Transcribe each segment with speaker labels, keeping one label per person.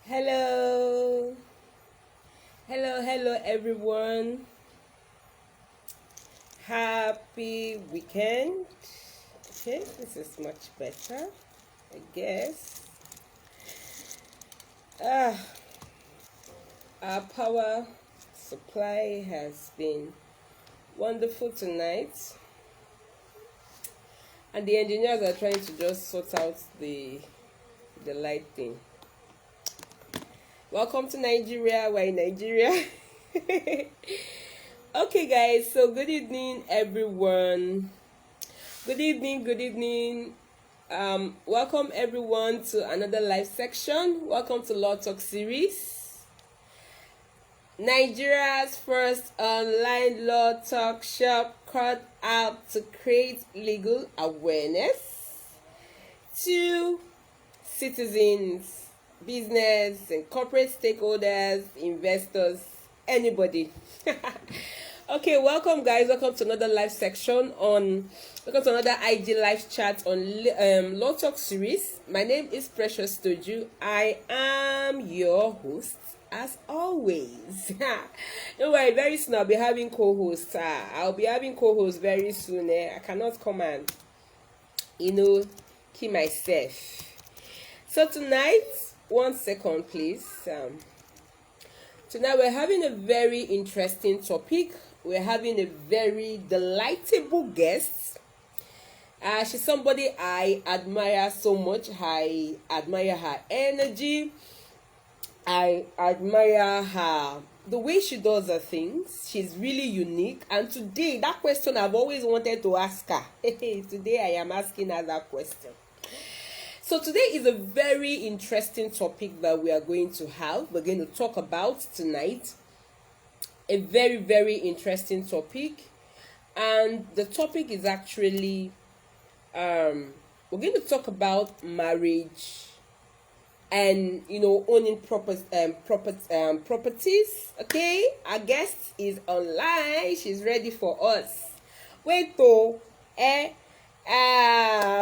Speaker 1: Hello, hello everyone. Happy weekend. Okay, this is much better, I guess. Ah, our power supply has been wonderful tonight, and the engineers are trying to just sort out the light thing. Welcome to Nigeria. We're in Nigeria. Okay, guys, so good evening, everyone. Good evening. Welcome everyone to another live section. Welcome to Law Talk series, Nigeria's first online law talk shop cut out to create legal awareness to citizens, business, and corporate stakeholders, investors, anybody. Okay, welcome guys. Welcome to another live section on. Welcome to another IG live chat on Law Talk series. My name is Precious Toju. I am your host as always. Don't worry, very soon I'll be having co-hosts. I'll be having co-hosts very soon. I cannot come and keep myself. So tonight, 1 second, please. Tonight we're having a very interesting topic. We're having a very delightful guest. She's somebody I admire so much. I admire her energy. I admire the way she does her things. She's really unique. And today, that question I've always wanted to ask her. Today I am asking her that question. So today is a very interesting topic that we are going to have. We're going to talk about tonight. A very, very interesting topic. And the topic is actually, we're going to talk about marriage and, owning properties. Okay? Our guest is online. She's ready for us. Wait,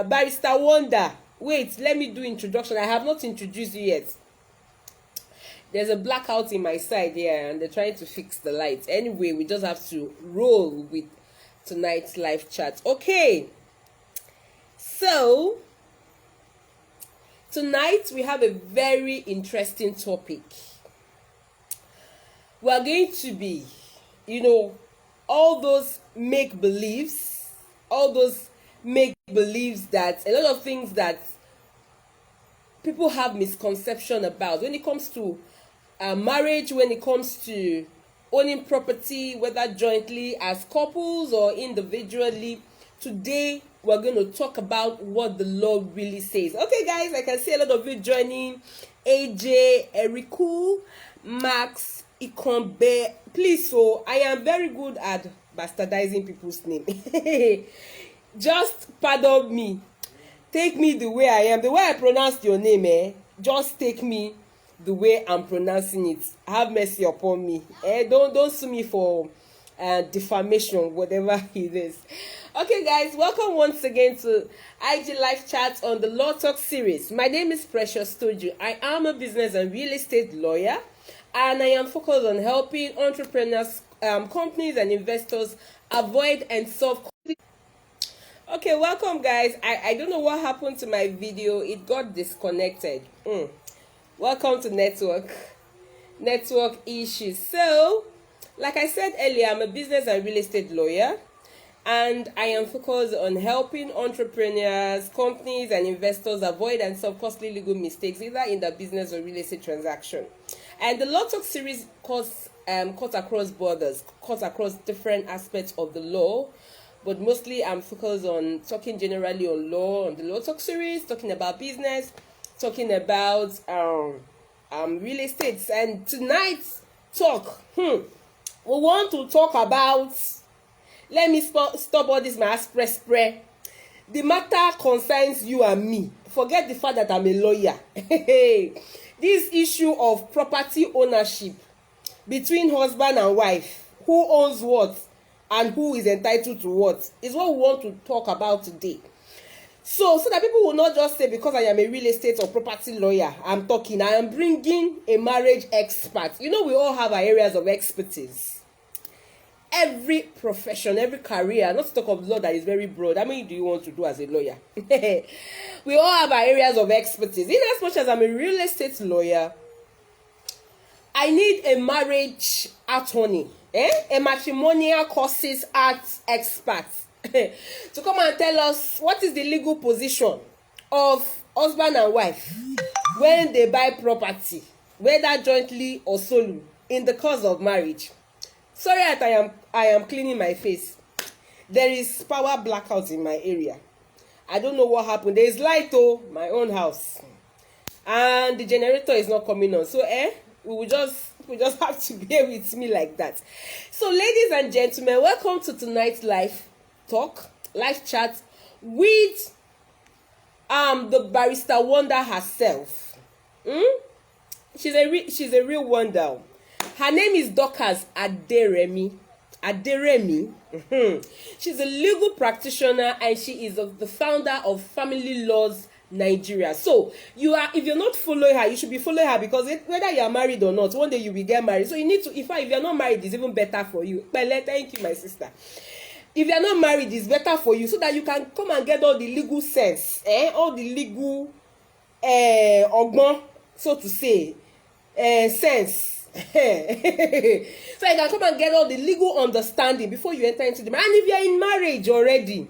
Speaker 1: Barrister Wonder. Wait, let me do introduction. I have not introduced you yet. There's a blackout in my side here and they're trying to fix the lights. Anyway, we just have to roll with tonight's live chat. Okay. So, tonight we have a very interesting topic. We are going to be, all those make-believes, that a lot of things that people have misconception about when it comes to marriage, when it comes to owning property, whether jointly as couples or individually. Today we're going to talk about what the law really says. Okay guys, I can see a lot of you joining. AJ, Eriku, Max, Ikonbe. Please, so I am very good at bastardizing people's name. Just pardon me. Take me the way I am. The way I pronounced your name, just take me the way I'm pronouncing it. Have mercy upon me. Don't sue me for defamation, whatever it is. Okay, guys, welcome once again to IG Live Chat on the Law Talk series. My name is Precious Toju. I am a business and real estate lawyer, and I am focused on helping entrepreneurs, companies, and investors avoid and solve. Okay, welcome guys. I don't know what happened to my video. It got disconnected. Welcome to network issues. So, like I said earlier, I'm a business and real estate lawyer, and I am focused on helping entrepreneurs, companies, and investors avoid and solve costly legal mistakes, either in the business or real estate transaction. And the Law Talk series cuts across borders, cuts across different aspects of the law. But mostly I'm focused on talking generally on law, on the Law Talk series, talking about business, talking about real estate. And tonight's talk, we want to talk about, let me stop all this my spray. The matter concerns you and me. Forget the fact that I'm a lawyer. This issue of property ownership between husband and wife, who owns what? And who is entitled to what is what we want to talk about today. So that people will not just say because I am a real estate or property lawyer, I am bringing a marriage expert. You know, we all have our areas of expertise. Every profession, every career, not to talk of law that is very broad. How many do you want to do as a lawyer? We all have our areas of expertise. In as much as I'm a real estate lawyer, I need a marriage attorney, a matrimonial courses arts expert to come and tell us what is the legal position of husband and wife when they buy property, whether jointly or solo, in the course of marriage. Sorry that I am cleaning my face. There is power blackout in my area. I don't know what happened. There is light my own house, and the generator is not coming on. So we just have to bear with me like that. So, ladies and gentlemen, welcome to tonight's live chat with the barrister wonder herself. She's a real wonder. Her name is Dorcas Aderemi. She's a legal practitioner and she is the founder of Family Laws Nigeria. So if you're not following her, you should be following her, because whether you are married or not, one day you will get married. So you need to, if you're not married, it's even better for you. Thank you, my sister. If you're not married, it's better for you, so that you can come and get all the legal sense, all the legal ogbon, so to say, sense. So you can come and get all the legal understanding before you enter into the marriage. And if you are in marriage already,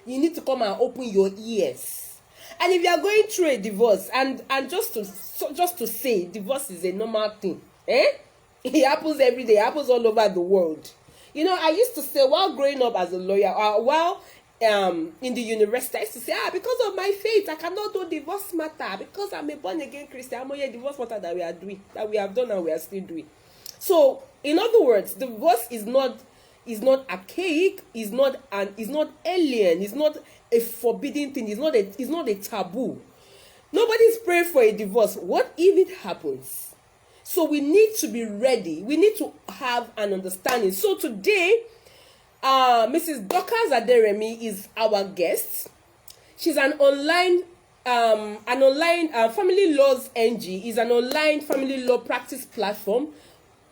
Speaker 1: you need to come and open your ears. And if you are going through a divorce, and just to say, divorce is a normal thing. It happens every day. It happens all over the world. You know, I used to say, while growing up as a lawyer, while in the university, I used to say, because of my faith, I cannot do divorce matter, because I'm a born again Christian. I'm a divorce matter that we are doing, that we have done and we are still doing. So, in other words, divorce is not archaic, is not alien, is not a forbidden thing, it's not a taboo. Nobody's praying for a divorce. What if it happens? So we need to be ready. We need to have an understanding. So today, Mrs. Dorcas Aderemi is our guest. She's an online Family Laws NG is an online family law practice platform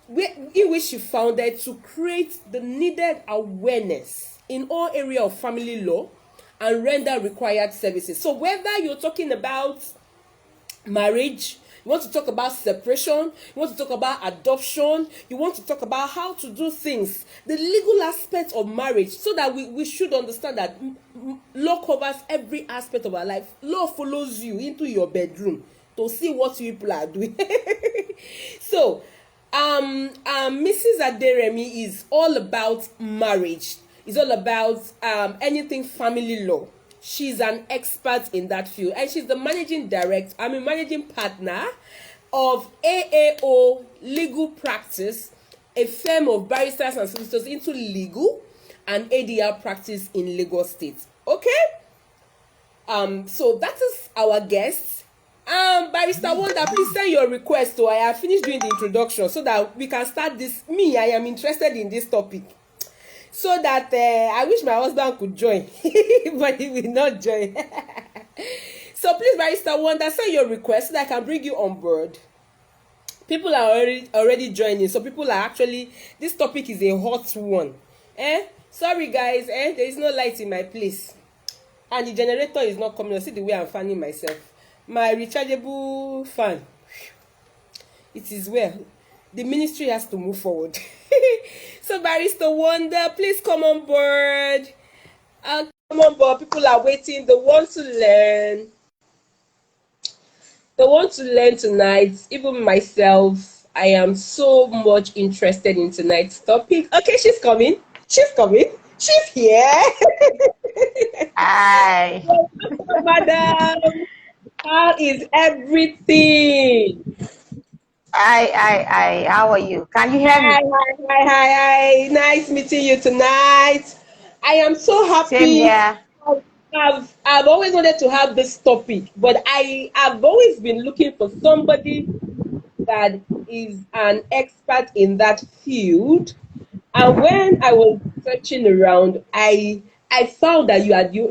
Speaker 1: in which she founded to create the needed awareness in all areas of family law and render required services. So whether you're talking about marriage, you want to talk about separation, you want to talk about adoption, you want to talk about how to do things, the legal aspect of marriage, so that we should understand that law covers every aspect of our life. Law follows you into your bedroom to see what people are doing. So, Mrs. Aderemi is all about marriage. It's all about anything family law. She's an expert in that field, and she's the managing partner of AAO Legal Practice, a firm of barristers and solicitors into legal and ADR practice in Lagos State. Okay? So that is our guest. Barrister Wonder, please send your request. So I have finished doing the introduction so that we can start this. I am interested in this topic. So that I wish my husband could join, but he will not join. So please, Barrister Wonder, send your request so that I can bring you on board. People are already joining, so people are actually, this topic is a hot one. Sorry guys, there is no light in my place, and the generator is not coming. See the way I'm fanning myself. My rechargeable fan. It is well. The ministry has to move forward. So Barrister Wonder, please come on board. Come on board. People are waiting. They want to learn. They want to learn tonight. Even myself, I am so much interested in tonight's topic. Okay, she's coming. She's here.
Speaker 2: Hi.
Speaker 1: Madam, how is everything?
Speaker 2: Hi. How are you? Can you hear me?
Speaker 1: Hi. Nice meeting you tonight. I am so happy.
Speaker 2: Same here.
Speaker 1: I've always wanted to have this topic, but I have always been looking for somebody that is an expert in that field. And when I was searching around, I I found that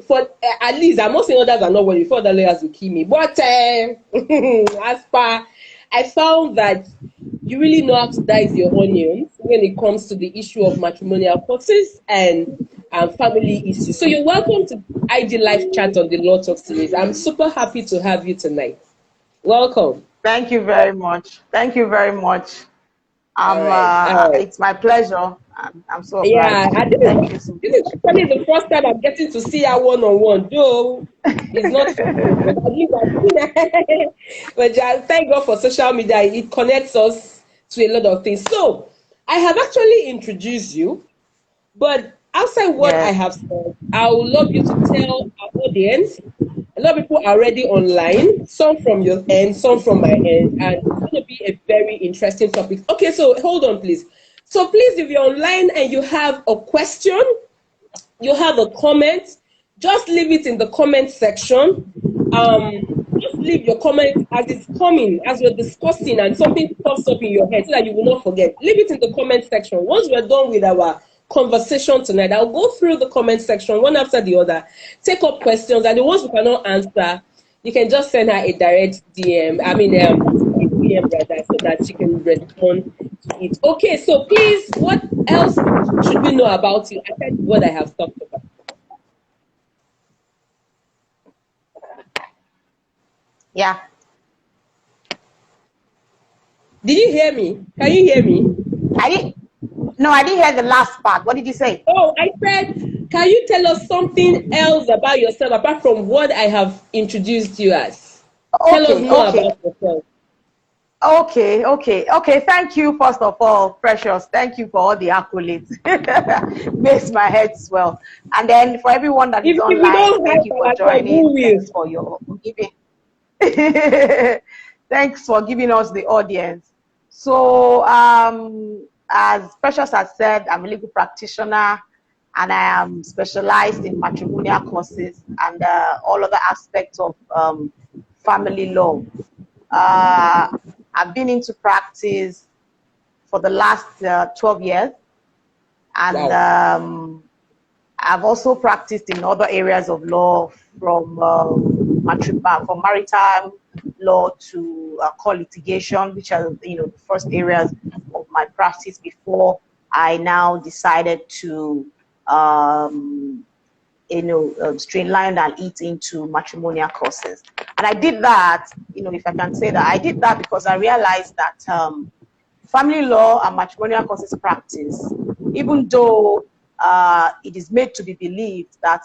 Speaker 1: for at least I'm not saying others are not worried. For other lawyers will kill me, but as per I found that you really know how to dice your onions when it comes to the issue of matrimonial courses and family issues. So you're welcome to IG Live Chat on the Law Talk series. I'm super happy to have you tonight. Welcome.
Speaker 2: Thank you very much. Thank you very much.
Speaker 1: All right. All right.
Speaker 2: It's my pleasure. I'm so
Speaker 1: Yeah,
Speaker 2: obliged.
Speaker 1: and
Speaker 2: Thank you so
Speaker 1: this is
Speaker 2: much.
Speaker 1: actually the first time I'm getting to see her one on one. Though it's not frequent, but at least I've seen her. But thank God for social media; it connects us to a lot of things. So I have actually introduced you, but outside what I
Speaker 2: Yes.
Speaker 1: have said, I would love you to tell our audience. A lot of people are already online, some from your end, some from my end, and it's going to be a very interesting topic. Okay, so hold on, please. So please, if you're online and you have a question, you have a comment, just leave it in the comment section. Just leave your comment as it's coming, as we're discussing, and something pops up in your head so that you will not forget. Leave it in the comment section. Once we're done with our conversation tonight, I'll go through the comment section one after the other, take up questions, and the ones we cannot answer, you can just send her a direct DM. I mean, DM rather, so that she can respond to it. Okay, so please, what else should we know about you aside from what I have talked about?
Speaker 2: Yeah.
Speaker 1: Did you hear me? Can you hear me?
Speaker 2: I didn't. No, I didn't hear the last part. What did you say?
Speaker 1: Oh, I said, can you tell us something else about yourself apart from what I have introduced you as? Tell us
Speaker 2: Okay.
Speaker 1: more
Speaker 2: Okay.
Speaker 1: about yourself.
Speaker 2: Okay. Thank you, first of all, Precious. Thank you for all the accolades. Makes my head swell. And then for everyone that is
Speaker 1: If we
Speaker 2: online,
Speaker 1: don't
Speaker 2: thank you
Speaker 1: have
Speaker 2: for
Speaker 1: ourselves, who
Speaker 2: joining.
Speaker 1: will?
Speaker 2: Thanks for your giving. Thanks for giving us the audience. So, as Precious has said, I'm a legal practitioner and I am specialized in matrimonial courses and all other aspects of family law. I've been into practice for the last 12 years, and
Speaker 1: Wow.
Speaker 2: I've also practiced in other areas of law from maritime law to core litigation, which are the first areas of my practice before I now decided to streamline and eat into matrimonial courses. And I did that, if I can say that, I did that because I realized that family law and matrimonial courses practice, even though it is made to be believed that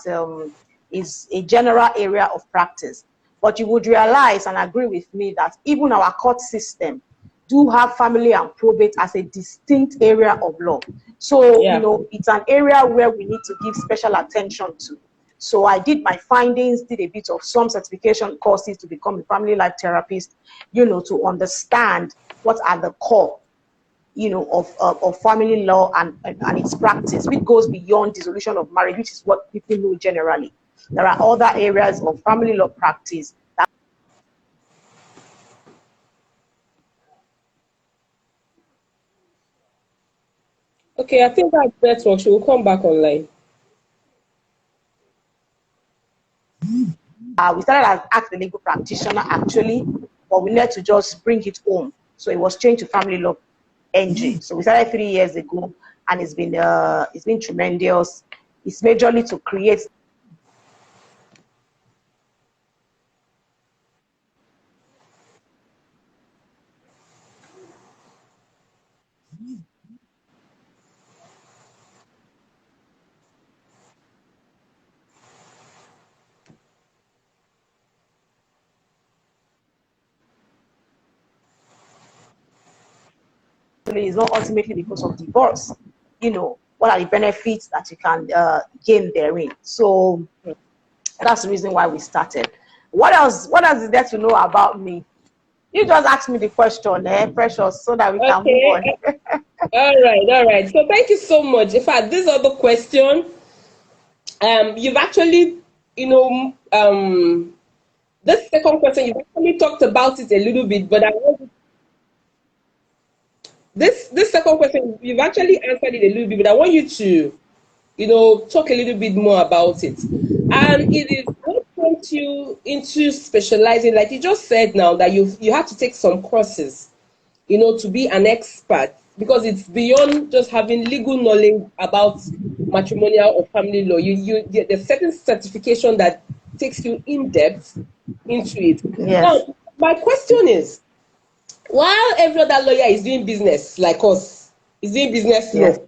Speaker 2: is a general area of practice. But you would realize and agree with me that even our court system do have family and probate as a distinct area of law. So,
Speaker 1: Yeah.
Speaker 2: it's an area where we need to give special attention to. So I did my findings, did a bit of some certification courses to become a family life therapist, to understand what are the core of family law and its practice, which goes beyond dissolution of marriage, which is what people know generally. There are other areas of family law practice that
Speaker 1: Okay, I think that's network. She will come back online.
Speaker 2: we started as a legal practitioner actually, but we needed to just bring it home. So it was changed to family law NG. So we started 3 years ago, and it's been tremendous. It's majorly to create is not ultimately because of divorce. What are the benefits that you can gain therein? So that's the reason why we started. What else? What else is there to know about me? You just ask me the question, Precious, so that we can move on.
Speaker 1: Okay. All right. All right. So thank you so much. In fact, this other question, you've actually, you know, this second question, you've actually talked about it a little bit, but I want this second question, you've actually answered it a little bit, but I want you to talk a little bit more about it. And it is what prompts you into specializing, like you just said now, that you have to take some courses, to be an expert, because it's beyond just having legal knowledge about matrimonial or family law. There's certain certification that takes you in depth into it.
Speaker 2: Yes.
Speaker 1: Now, my question is, while every other lawyer is doing business like us, is doing business law
Speaker 2: Yes.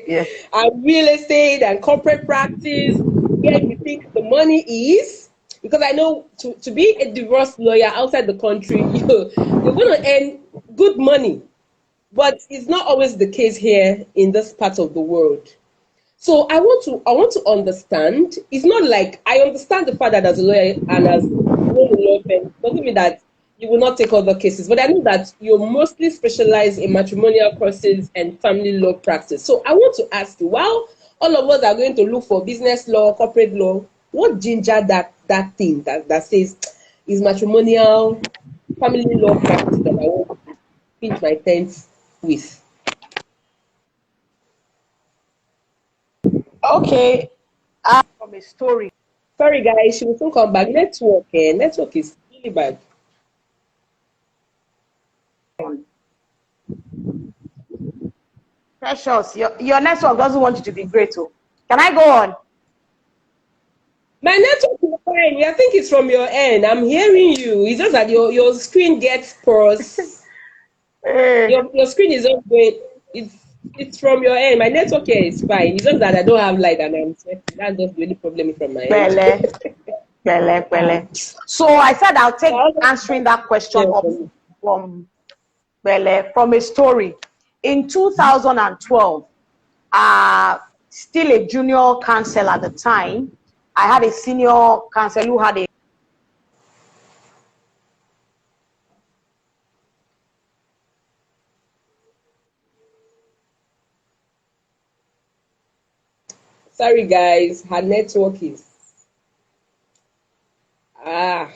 Speaker 2: Yes.
Speaker 1: and real estate and corporate practice, where you think the money is, because I know to be a divorce lawyer outside the country, you're going to earn good money, but it's not always the case here in this part of the world. So I want to understand. It's not like I understand the fact that as a lawyer and as a law firm doesn't mean that you will not take other cases. But I know that you're mostly specialized in matrimonial courses and family law practice. So I want to ask you, while all of us are going to look for business law, corporate law, what ginger that thing that says is matrimonial family law practice that I want to pinch my tent with?
Speaker 2: Okay. From a story.
Speaker 1: Sorry, guys, she will soon come back. Network is really bad.
Speaker 2: Precious, your network doesn't want you to be great. Oh. Can I go on?
Speaker 1: My network is fine. I think it's from your end. I'm hearing you. It's just that your screen gets porous. Your screen is not going. It's from your end. My network here is fine. It's just that I don't have light and I'm sweating. That's just the only problem from my end.
Speaker 2: Bele. So I said I'll take answering that question up from a story. In 2012, still a junior counsel at the time, I had a senior counsel who had a
Speaker 1: Sorry, guys. Her network is
Speaker 2: a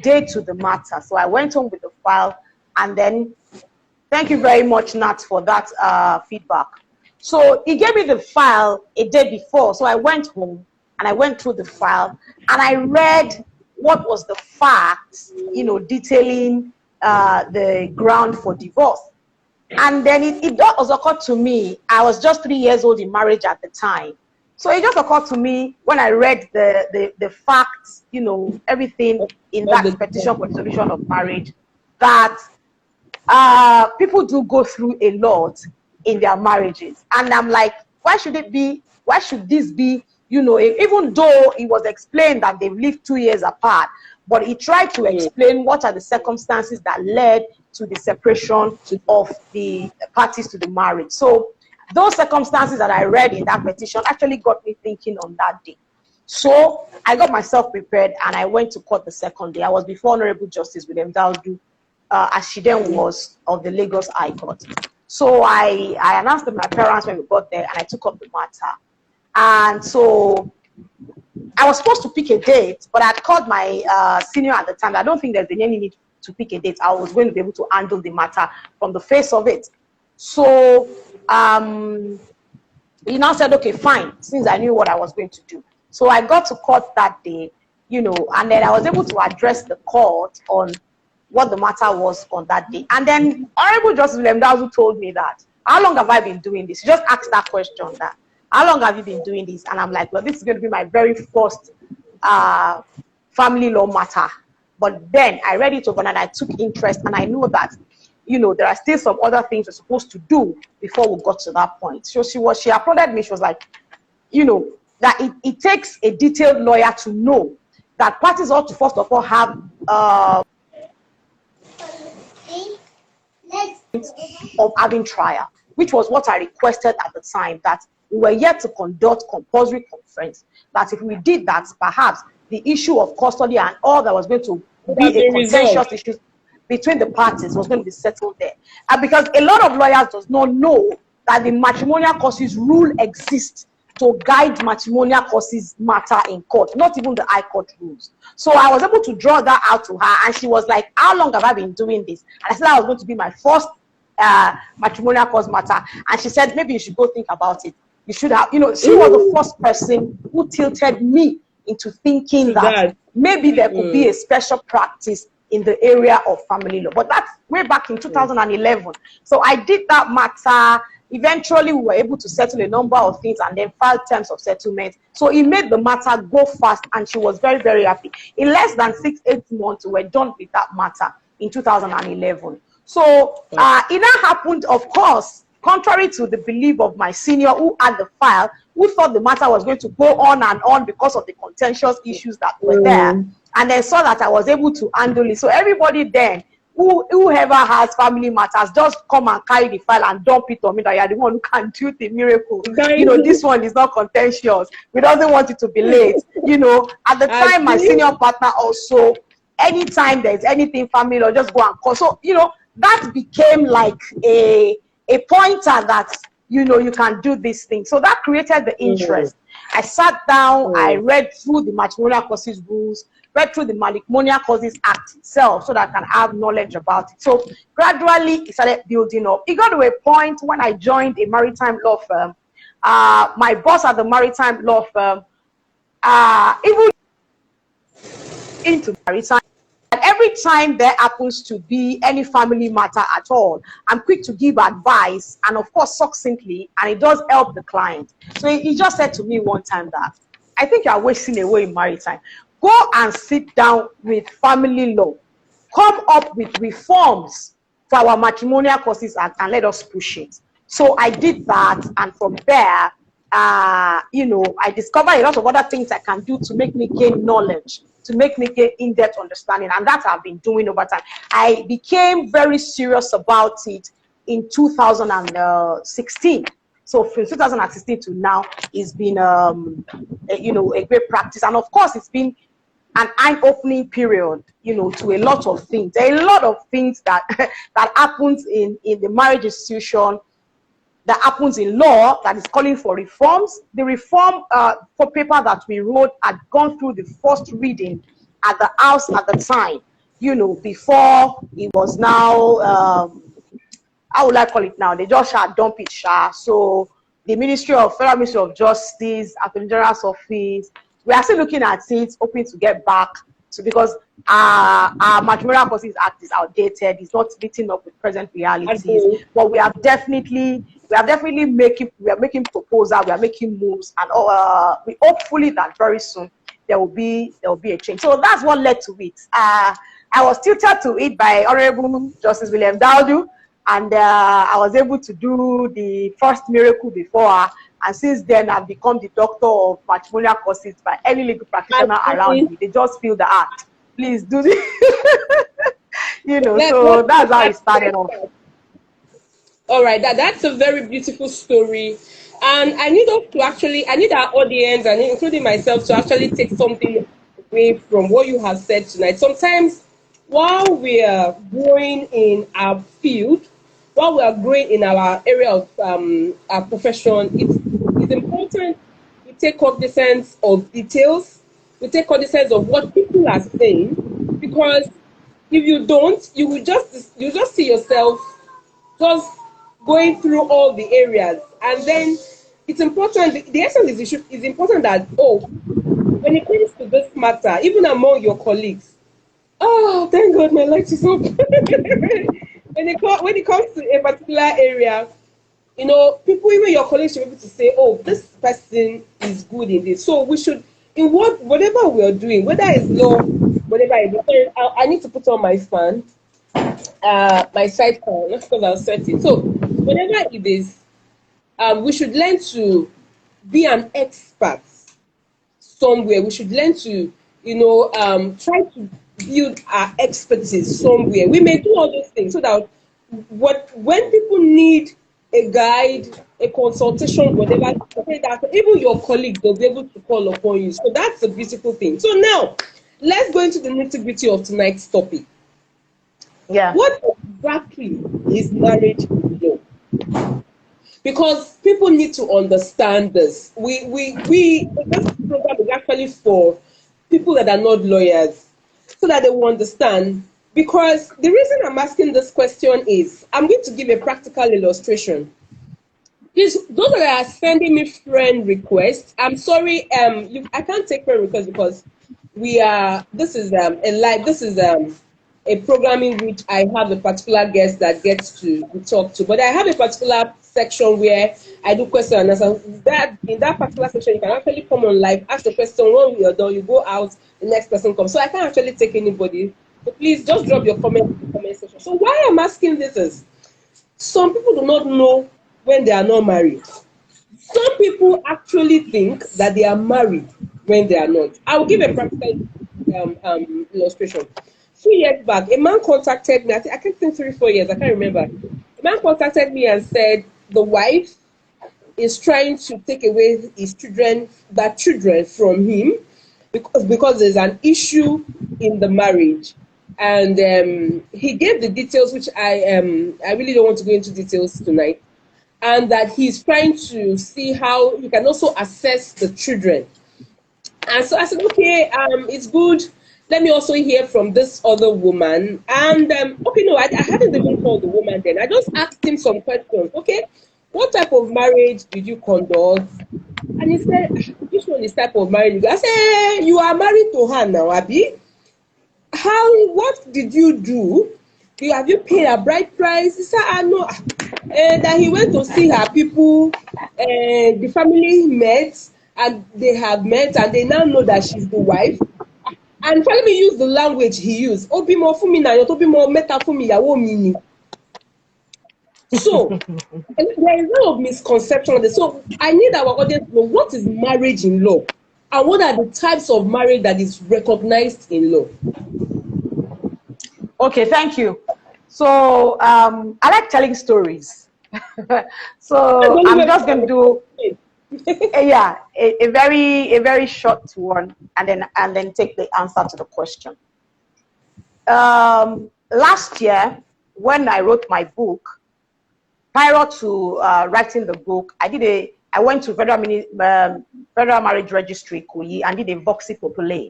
Speaker 2: day to the matter. So I went home with the file, and then thank you very much, Nat, for that feedback. So he gave me the file a day before. So I went home and I went through the file and I read what was the facts, detailing the ground for divorce. And then it does occur to me, I was just 3 years old in marriage at the time. So it just occurred to me when I read the facts, everything in that petition for dissolution of marriage, that people do go through a lot in their marriages. And I'm like, why should this be, even though it was explained that they've lived 2 years apart, but he tried to explain what are the circumstances that led to the separation of the parties to the marriage. So those circumstances that I read in that petition actually got me thinking on that day. So I got myself prepared and I went to court the second day. I was before Honorable Justice William Daudu, as she then was, of the Lagos High Court. So I announced to my parents when we got there and I took up the matter. And so I was supposed to pick a date, but I called my senior at the time. I don't think there's any need to pick a date. I was going to be able to handle the matter from the face of it. So he now said, okay, fine, since I knew what I was going to do. So I got to court that day, and then I was able to address the court on what the matter was on that day. And then Honorable Justice William Daudu told me that, how long have I been doing this? He just asked that question, that, how long have you been doing this? And I'm like, well, this is going to be my very first family law matter. But then I read it over and I took interest, and I know that, there are still some other things we're supposed to do before we got to that point. So she applauded me. She was like, that it takes a detailed lawyer to know that parties ought to first of all have of having trial, which was what I requested at the time, that we were yet to conduct compulsory conference, that if we did that, perhaps the issue of custody and all that was going to be a contentious issue between the parties was going to be settled there. And because a lot of lawyers does not know that the matrimonial causes rule exists to guide matrimonial causes matter in court, not even the high court rules. So I was able to draw that out to her, and she was like, how long have I been doing this? And I said that was going to be my first matrimonial cause matter, and she said maybe you should go think about it. You should have, she was the first person who tilted me into thinking that maybe there could be a special practice in the area of family law. But that's way back in 2011. So I did that matter. Eventually, we were able to settle a number of things and then file terms of settlement. So it made the matter go fast, and she was very, very happy. In less than 6-8 months, we were done with that matter in 2011. So it now happened, of course, contrary to the belief of my senior who had the file, who thought the matter was going to go on and on because of the contentious issues that were there, and then saw that I was able to handle it. So everybody then, whoever has family matters, just come and carry the file and dump it on me that you're the one who can do the miracle. This one is not contentious. We doesn't want it to be late. At the time, my senior partner also, anytime there's anything family law, just go and call. So, that became like a pointer that, you can do this thing. So that created the interest. I sat down, I read through the Matrimonial Causes rules, read through the Matrimonial Causes Act itself so that I can have knowledge about it. So gradually it started building up. It got to a point when I joined a maritime law firm. My boss at the maritime law firm, even into maritime, and every time there happens to be any family matter at all, I'm quick to give advice, and of course succinctly, and it does help the client. So he just said to me one time that, I think you're wasting away in maritime. Go and sit down with family law. Come up with reforms for our Matrimonial Causes Act and let us push it. So I did that, and from there, I discovered a lot of other things I can do to make me gain knowledge, to make me get in-depth understanding, and that I've been doing over time. I became very serious about it in 2016. So from 2016 to now, it's been a great practice, and of course, it's been an eye-opening period, to a lot of things. There are a lot of things that that happens in the marriage institution, that happens in law, that is calling for reforms. The reform for paper that we wrote had gone through the first reading at the House at the time, before it was now, how would I call it now? They just had dumped it. So the Federal Ministry of Justice, Attorney General's Office, we are still looking at it, hoping to get back to, because our Matrimonial Causes Act is outdated. It's not meeting up with present realities. But we are definitely making proposals. We are making moves, and we hopefully that very soon there will be a change. So that's what led to it. I was tutored to it by Honorable Justice William Dowdu, and I was able to do the first miracle before her. And since then, I've become the doctor of matrimonial causes by any legal practitioner around me. They just feel the act. Please do this. So that's how it started off.
Speaker 1: All right, that's a very beautiful story. And I need our audience, and including myself, to actually take something away from what you have said tonight. Sometimes, while we are growing in our field, while we are growing in our area of our profession, it's important we take cognizance of details, we take cognizance of what people are saying, because if you don't, you just see yourself just going through all the areas, and then it's important. The essence is important that when it comes to this matter, even among your colleagues, thank God my light is up. when it comes to a particular area, people, even your colleagues, should be able to say, this person is good in this. So we should, in whatever we are doing, whether it's law, whatever it is. I need to put on my fan, my side fan, not because I was sweating. So whatever it is, we should learn to be an expert somewhere. We should learn to, try to build our expertise somewhere. We may do all those things so that when people need a guide, a consultation, whatever, that even your colleagues, they'll be able to call upon you. So that's a beautiful thing. So now, let's go into the nitty-gritty of tonight's topic.
Speaker 2: Yeah.
Speaker 1: What exactly is marriage law? Because people need to understand this. This program is actually for people that are not lawyers, so that they will understand Because the reason I'm asking this question is I'm going to give a practical illustration. Please, those that are sending me friend requests, I'm sorry, I can't take friend requests because this is a program in which I have a particular guest that gets to talk to, but I have a particular section where I do question and answer. That in that particular section, you can actually come on live, ask the question. When we are done, you go out, the next person comes. So I can't actually take anybody. So please just drop your comment in the comment section. So why I'm asking this is some people do not know when they are not married. Some people actually think that they are married when they are not. I will give a practical illustration. 2 years back, a man contacted me. I can't think 3-4 years. I can't remember. A man contacted me and said the wife is trying to take away his children from him because there's an issue in the marriage. And he gave the details, which I really don't want to go into details tonight, and that he's trying to see how he can also assess the children. And so I said, okay, it's good. Let me also hear from this other woman. And okay, no, I hadn't even called the woman then. I just asked him some questions. Okay, what type of marriage did you conduct? And he said, which one is type of marriage? I said, you are married to her now, Abby. What did you do? Have you paid a bride price? He said, no. That he went to see her people, the family met, and they have met, and they now know that she's the wife. And finally use the language he used. Obimo fumi na yo, obimo meta fumi yawo mini. So there is a lot of misconception on this. So I need our audience to know what is marriage in law and what are the types of marriage that is recognized in law.
Speaker 2: Okay, thank you. So I like telling stories. So I'm just going to do a very short one, and then take the answer to the question. Last year, when I wrote my book, prior to writing the book, I went to Federal Marriage Registry Kuyi and did a voxy populi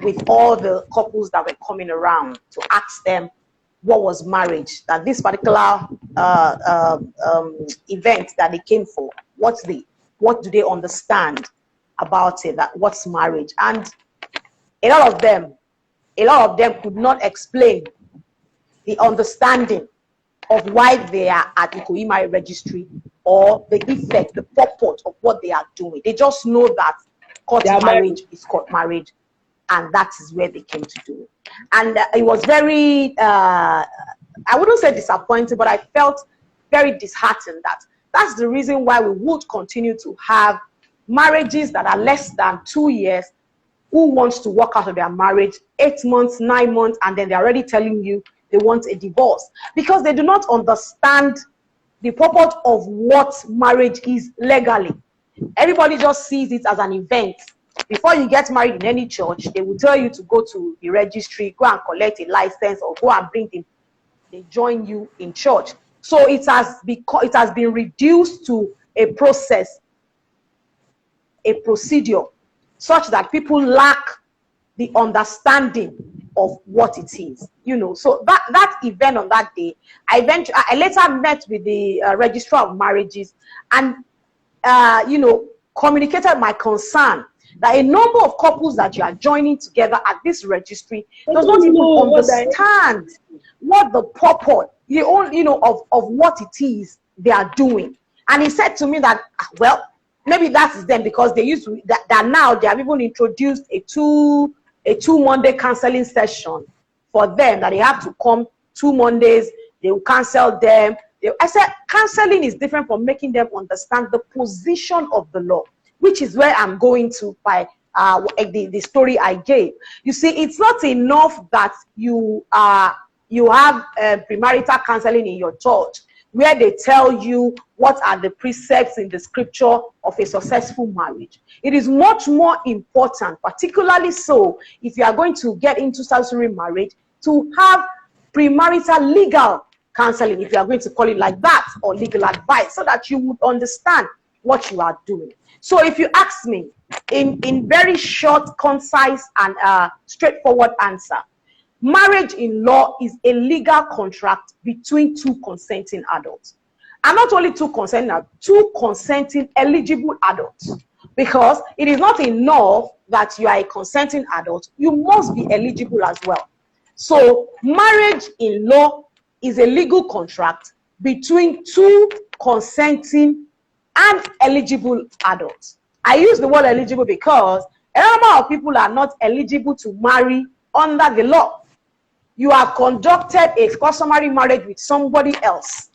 Speaker 2: with all the couples that were coming around to ask them what was marriage, that this particular event that they came for, what do they understand about it, that what's marriage. And a lot of them could not explain the understanding of why they are at the Ikoyi Marriage Registry or the effect, the purport of what they are doing. They just know that court marriage is court marriage, and that is where they came to do it. And it was very, I wouldn't say disappointing, but I felt very disheartened that that's the reason why we would continue to have marriages that are less than 2 years, who wants to walk out of their marriage 8 months, 9 months, and then they're already telling you they want a divorce, because they do not understand the purport of what marriage is legally. Everybody just sees it as an event. Before you get married in any church, they will tell you to go to the registry, go and collect a license, or go and bring them. They join you in church. So it has been reduced to a process, a procedure, such that people lack the understanding of what it is, So that event on that day, I later met with the registrar of marriages and communicated my concern that a number of couples that you are joining together at this registry does not even understand what the purport, of what it is they are doing. And he said to me that, well, maybe that is them, because they used to, that now they have even introduced a two Monday counseling session for them, that they have to come 2 Mondays, they will counsel them. I said counseling is different from making them understand the position of the law, which is where I'm going to by the story I gave. You see, it's not enough that you have premarital counseling in your church, where they tell you what are the precepts in the scripture of a successful marriage. It is much more important, particularly so if you are going to get into statutory marriage, to have premarital legal counseling, if you are going to call it like that, or legal advice, so that you would understand what you are doing. So if you ask me in very short, concise, and straightforward answer, Marriage in law is a legal contract between two consenting adults. And not only two consenting eligible adults. Because it is not enough that you are a consenting adult, you must be eligible as well. So marriage in law is a legal contract between two consenting and eligible adults. I use the word eligible because a number of people are not eligible to marry under the law. You have conducted a customary marriage with somebody else,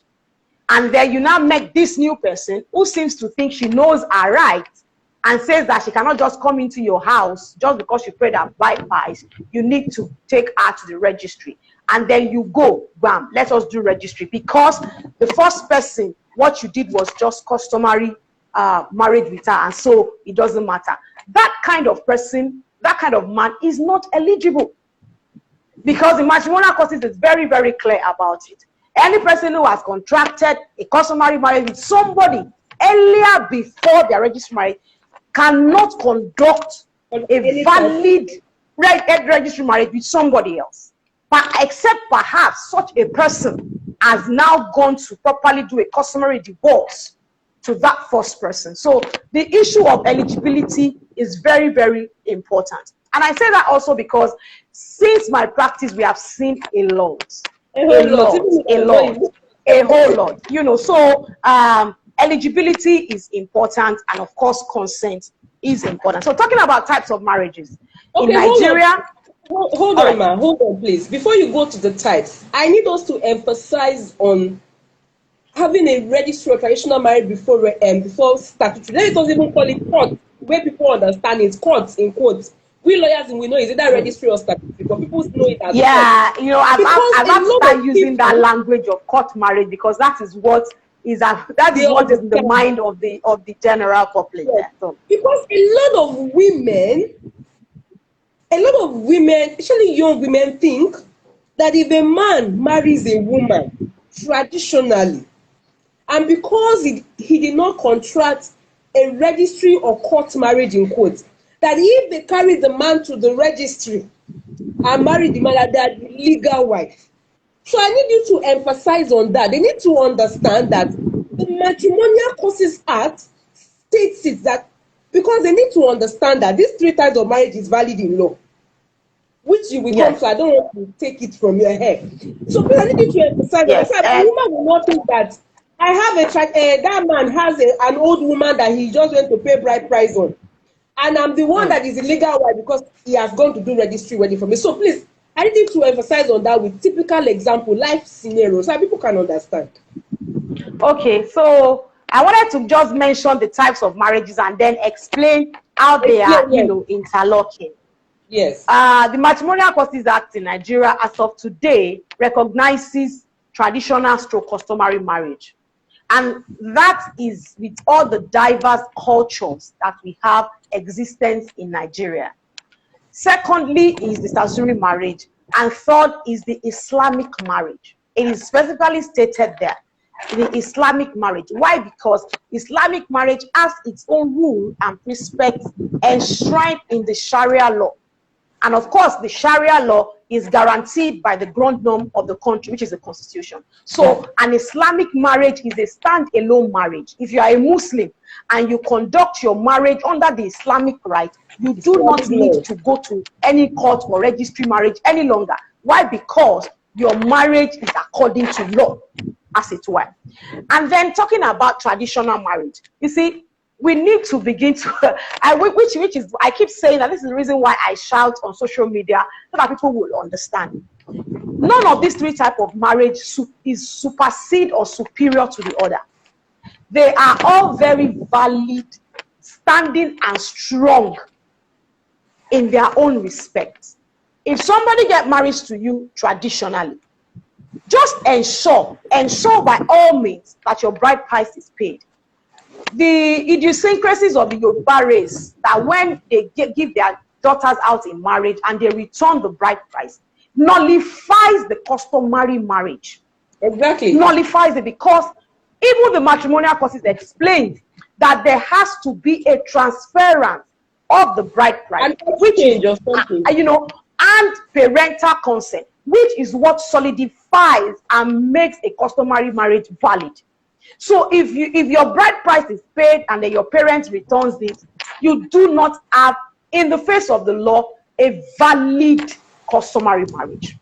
Speaker 2: and then you now make this new person who seems to think she knows her rights and says that she cannot just come into your house just because you prayed a bride price. You need to take her to the registry. And then you go, bam, let us do registry. Because the first person, what you did was just customary marriage with her, and so it doesn't matter. That kind of person, that kind of man is not eligible. Because the matrimonial causes is very, very clear about it. Any person who has contracted a customary marriage with somebody earlier before their registry marriage cannot conduct a valid registry marriage with somebody else. But except perhaps such a person has now gone to properly do a customary divorce to that first person. So the issue of eligibility is very, very important. And I say that also because since my practice, we have seen a lot. A whole lot. You know, so eligibility is important, and of course consent is important. So talking about types of marriages in Nigeria.
Speaker 1: Hold on, please. Before you go to the types, I need us to emphasize on having a registry or traditional marriage before statutory. Let us even call it court, where people understand it, courts in quotes. We lawyers, we know, is it that registry or statutory? But people know it as
Speaker 2: court. You know, I've started using that language of court marriage because that is what is in the mind of the general public.
Speaker 1: Yes. So. Because a lot of women, especially young women, think that if a man marries a woman traditionally, and because he did not contract a registry or court marriage in quotes, that if they carry the man to the registry and marry the man, they are the legal wife. So I need you to emphasize on that. They need to understand that the Matrimonial Causes Act states it, that because they need to understand that these three types of marriage is valid in law, which you will come to. I don't want to take it from your head. So please, I need you to emphasize that. A woman will not think that I have that man has an old woman that he just went to pay bride price on, and I'm the one that is the legal wife because he has gone to do registry wedding for me. So please, I need to emphasize on that with typical example, life scenarios, so people can understand.
Speaker 2: Okay, so I wanted to just mention the types of marriages and then explain how they are, interlocking.
Speaker 1: Yes.
Speaker 2: The Matrimonial Causes Act in Nigeria, as of today, recognizes traditional stroke customary marriage. And that is with all the diverse cultures that we have existence in Nigeria. Secondly is the statutory marriage. And third is the Islamic marriage. It is specifically stated there, the Islamic marriage. Why? Because Islamic marriage has its own rule and precepts enshrined in the Sharia law. And of course, the Sharia law is guaranteed by the ground norm of the country, which is the constitution. So an Islamic marriage is a stand-alone marriage. If you are a Muslim and you conduct your marriage under the Islamic rite, you do not need to go to any court or registry marriage any longer. Why? Because your marriage is according to law, as it were. And then talking about traditional marriage, you see, we need to begin to, which is, I keep saying that this is the reason why I shout on social media, so that people will understand. None of these three types of marriage is supersede or superior to the other. They are all very valid, standing and strong in their own respect. If somebody gets married to you traditionally, just ensure by all means that your bride price is paid. The idiosyncrasies of the Yoruba race, that when they give their daughters out in marriage and they return the bride price, nullifies the customary marriage.
Speaker 1: Exactly.
Speaker 2: Nullifies it, because even the Matrimonial Causes explained that there has to be a transference of the bride price, which is, and parental consent, which is what solidifies and makes a customary marriage valid. So if your bride price is paid and then your parents returns it, you do not have, in the face of the law, a valid customary marriage.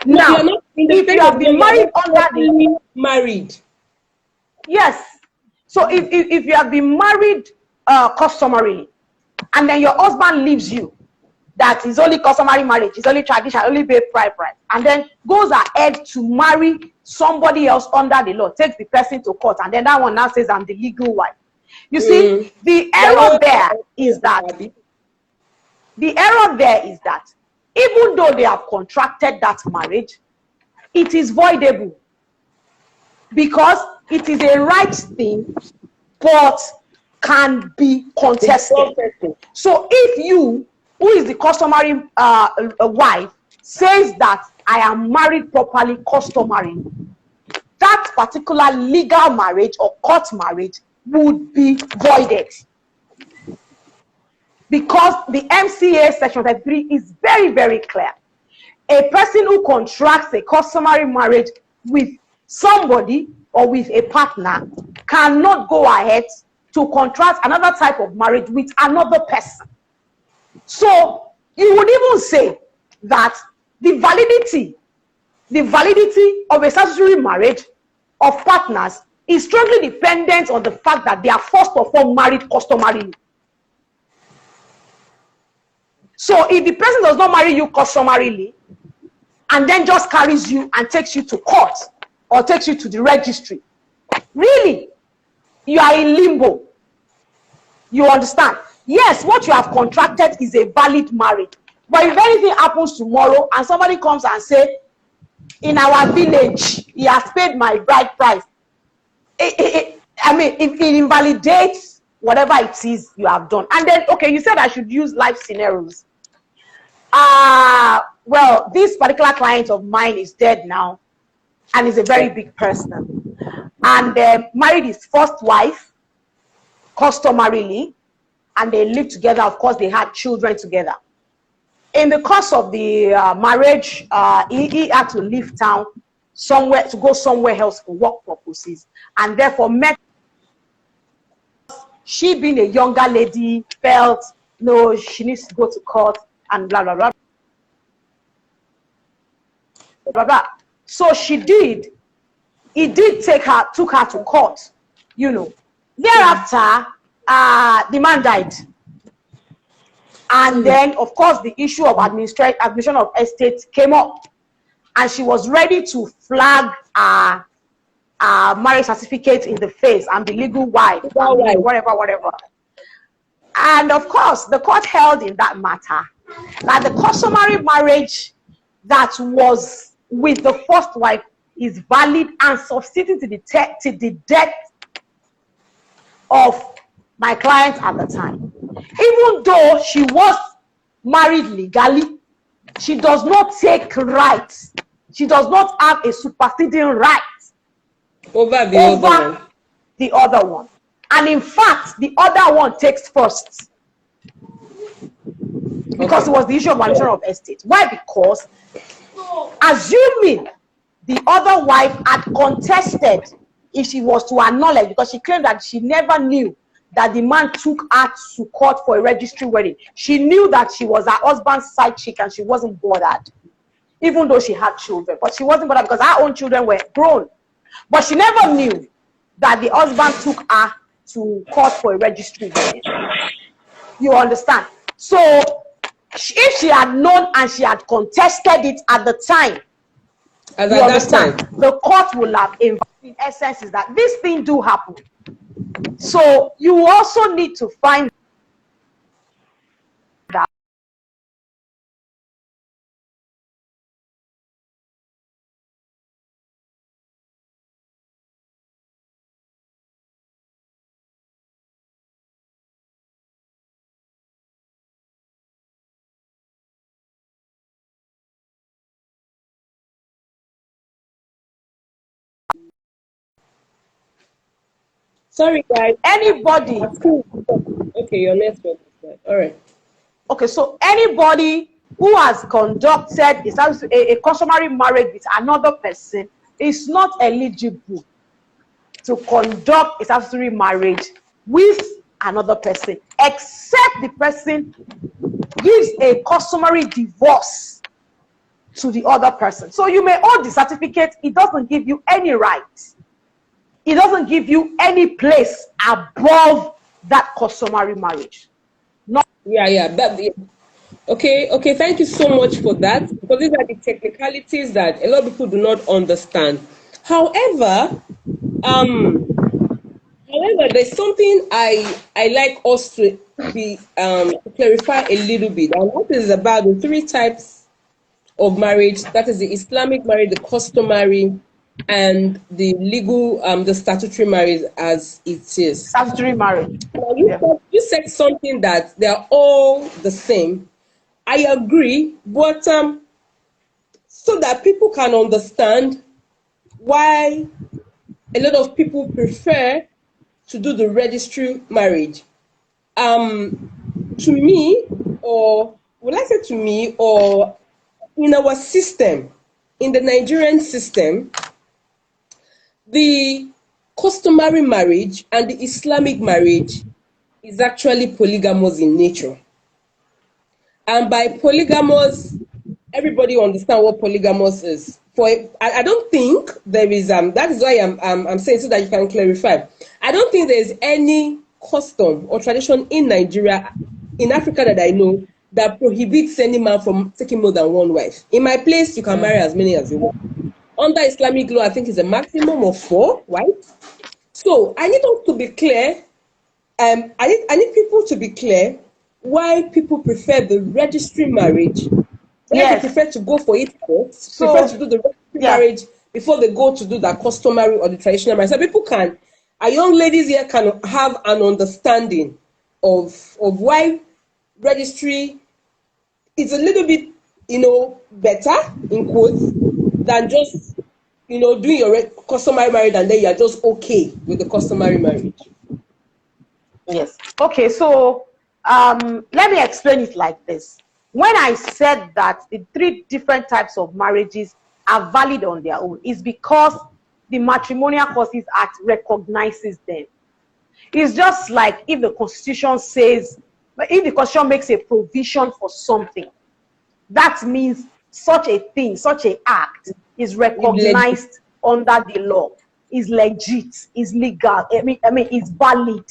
Speaker 2: Now, if you have been married under the
Speaker 1: married,
Speaker 2: yes. So if you have been married customarily, and then your husband leaves you, that is only customary marriage, it's only tradition, only pay price, and then goes ahead to marry somebody else under the law, takes the person to court, and then that one now says, I'm the legal wife. You see, the error there is that even though they have contracted that marriage, it is voidable because it is a right thing, but can be contested. So if you, who is the customary wife, says that I am married properly customary, that particular legal marriage or court marriage would be voided. Because the MCA section 33 is very, very clear. A person who contracts a customary marriage with somebody or with a partner cannot go ahead to contract another type of marriage with another person. So you would even say that the validity of a statutory marriage of partners is strongly dependent on the fact that they are first of all married customarily. So if the person does not marry you customarily and then just carries you and takes you to court or takes you to the registry, really, you are in limbo. You understand? Yes, what you have contracted is a valid marriage. But if anything happens tomorrow and somebody comes and say, in our village, he has paid my bride price, I mean, it invalidates whatever it is you have done. And then, okay, you said I should use life scenarios. Well, this particular client of mine is dead now and is a very big person. And married his first wife customarily, and they lived together. Of course, they had children together. In the course of the marriage, he had to leave town somewhere to go somewhere else for work purposes, and therefore met. She, being a younger lady, felt no, she needs to go to court and blah blah blah blah blah. So she did. He did took her to court, you know. Thereafter, the man died. And then, of course, the issue of administration of estate came up. And she was ready to flag a marriage certificate in the face and be legal wife, whatever. And of course, the court held in that matter that the customary marriage that was with the first wife is valid and subsisting to the death of my client at the time. Even though she was married legally, she does not take rights. She does not have a superseding right over the other one. And in fact, the other one takes first. Because it was the issue of administration of estate. Why? Because assuming the other wife had contested if she was to acknowledge, because she claimed that she never knew that the man took her to court for a registry wedding. She knew that she was her husband's side chick and she wasn't bothered, even though she had children. But she wasn't bothered because her own children were grown. But she never knew that the husband took her to court for a registry wedding. You understand? So if she had known and she had contested it at the time, you understand, the court will have, in essence, is that this thing do happen. So you also need to find that
Speaker 1: sorry guys,
Speaker 2: anybody.
Speaker 1: Okay, your network is bad. All right.
Speaker 2: Okay, so anybody who has conducted a customary marriage with another person is not eligible to conduct a statutory marriage with another person, except the person gives a customary divorce to the other person. So you may hold the certificate, it doesn't give you any rights. It doesn't give you any place above that customary marriage.
Speaker 1: Okay, thank you so much for that, because these are the technicalities that a lot of people do not understand. However, there's something I like us to be clarify a little bit, and what is about the three types of marriage. That is the Islamic marriage, the customary, and the legal, the statutory marriage as it is.
Speaker 2: Statutory marriage.
Speaker 1: Now, you said something that they are all the same. I agree, but so that people can understand why a lot of people prefer to do the registry marriage. To me, or would I say to me, or in our system, in the Nigerian system, the customary marriage and the Islamic marriage is actually polygamous in nature. And by polygamous, everybody understand what polygamous is. I don't think there is that is why I'm saying, so that you can clarify. I don't think there is any custom or tradition in Nigeria, in Africa, that I know that prohibits any man from taking more than one wife. In my place, you can marry as many as you want. Under Islamic law, I think it's a maximum of 4 wives. So I need us to be clear. I need people to be clear why people prefer the registry marriage. Why they prefer to go for it first, prefer to do the registry marriage before they go to do the customary or the traditional marriage. So people can, our young ladies here can have an understanding of why registry is a little bit, better, in quotes, than just, doing your customary marriage and then you're just okay with the customary marriage.
Speaker 2: Yes. Okay, so let me explain it like this. When I said that the 3 different types of marriages are valid on their own, is because the Matrimonial Causes Act recognizes them. It's just like if the Constitution says, if the Constitution makes a provision for something, that means such a thing, such an act is recognized under the law, is legit, is legal, I mean, it's valid.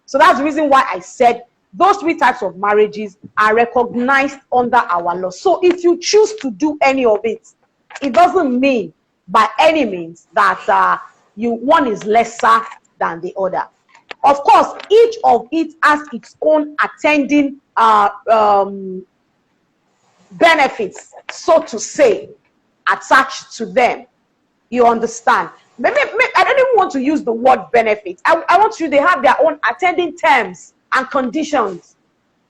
Speaker 2: So that's the reason why I said those 3 types of marriages are recognized under our law. So if you choose to do any of it, it doesn't mean by any means that one is lesser than the other. Of course, each of it has its own attending benefits, so to say, attached to them. You understand? Maybe I don't even want to use the word benefit. I want you, they have their own attending terms and conditions.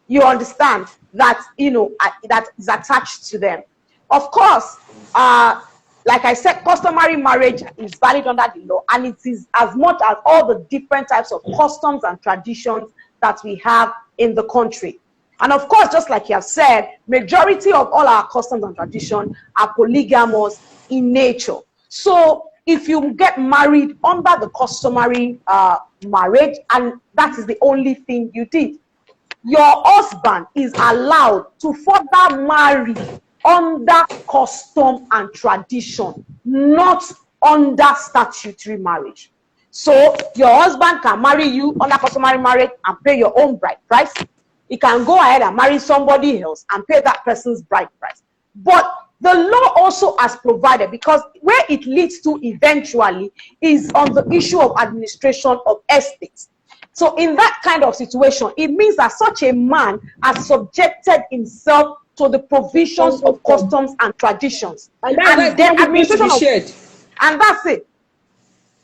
Speaker 2: You understand that, that is attached to them. Of course, like I said, customary marriage is valid under the law, and it is as much as all the different types of customs and traditions that we have in the country. And of course, just like you have said, majority of all our customs and traditions are polygamous in nature. So if you get married under the customary marriage, and that is the only thing you did, your husband is allowed to further marry under custom and tradition, not under statutory marriage. So your husband can marry you under customary marriage and pay your own bride price. He can go ahead and marry somebody else and pay that person's bride price. But the law also has provided, because where it leads to eventually is on the issue of administration of estates. So in that kind of situation, it means that such a man has subjected himself to the provisions of customs and traditions. And then administration of, and that's it.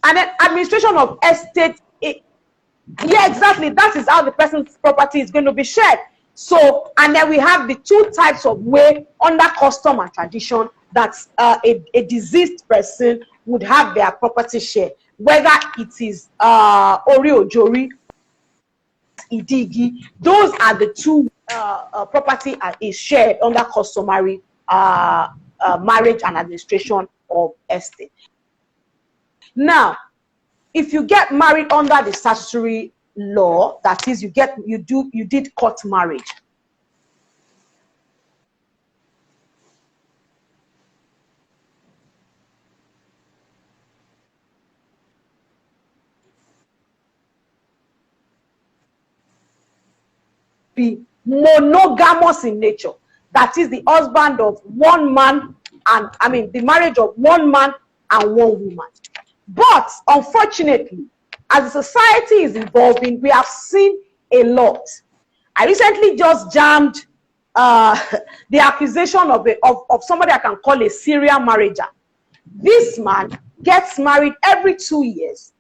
Speaker 2: And then administration of estate, yeah, exactly. That is how the person's property is going to be shared. So, and then we have the 2 types of way under custom and tradition that a deceased person would have their property shared, whether it is Ori Ojori, Idigi. Those are the 2 property is shared under customary marriage and administration of estate. Now, if you get married under the statutory law, that is, you did court marriage. Be monogamous in nature. That is the husband of one man, and the marriage of one man and one woman. But unfortunately, as the society is evolving, we have seen a lot. I recently just jammed the accusation of somebody I can call a serial marriager. This man gets married every 2 years,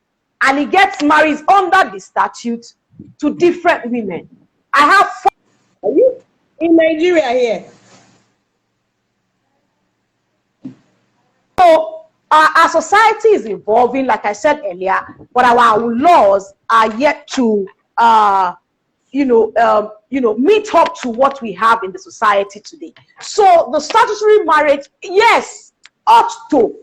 Speaker 2: and he gets married under the statute to different women. I have 4.
Speaker 1: Are you in Nigeria here?
Speaker 2: So our society is evolving, like I said earlier, but our laws are yet to, meet up to what we have in the society today. So the statutory marriage, yes, ought to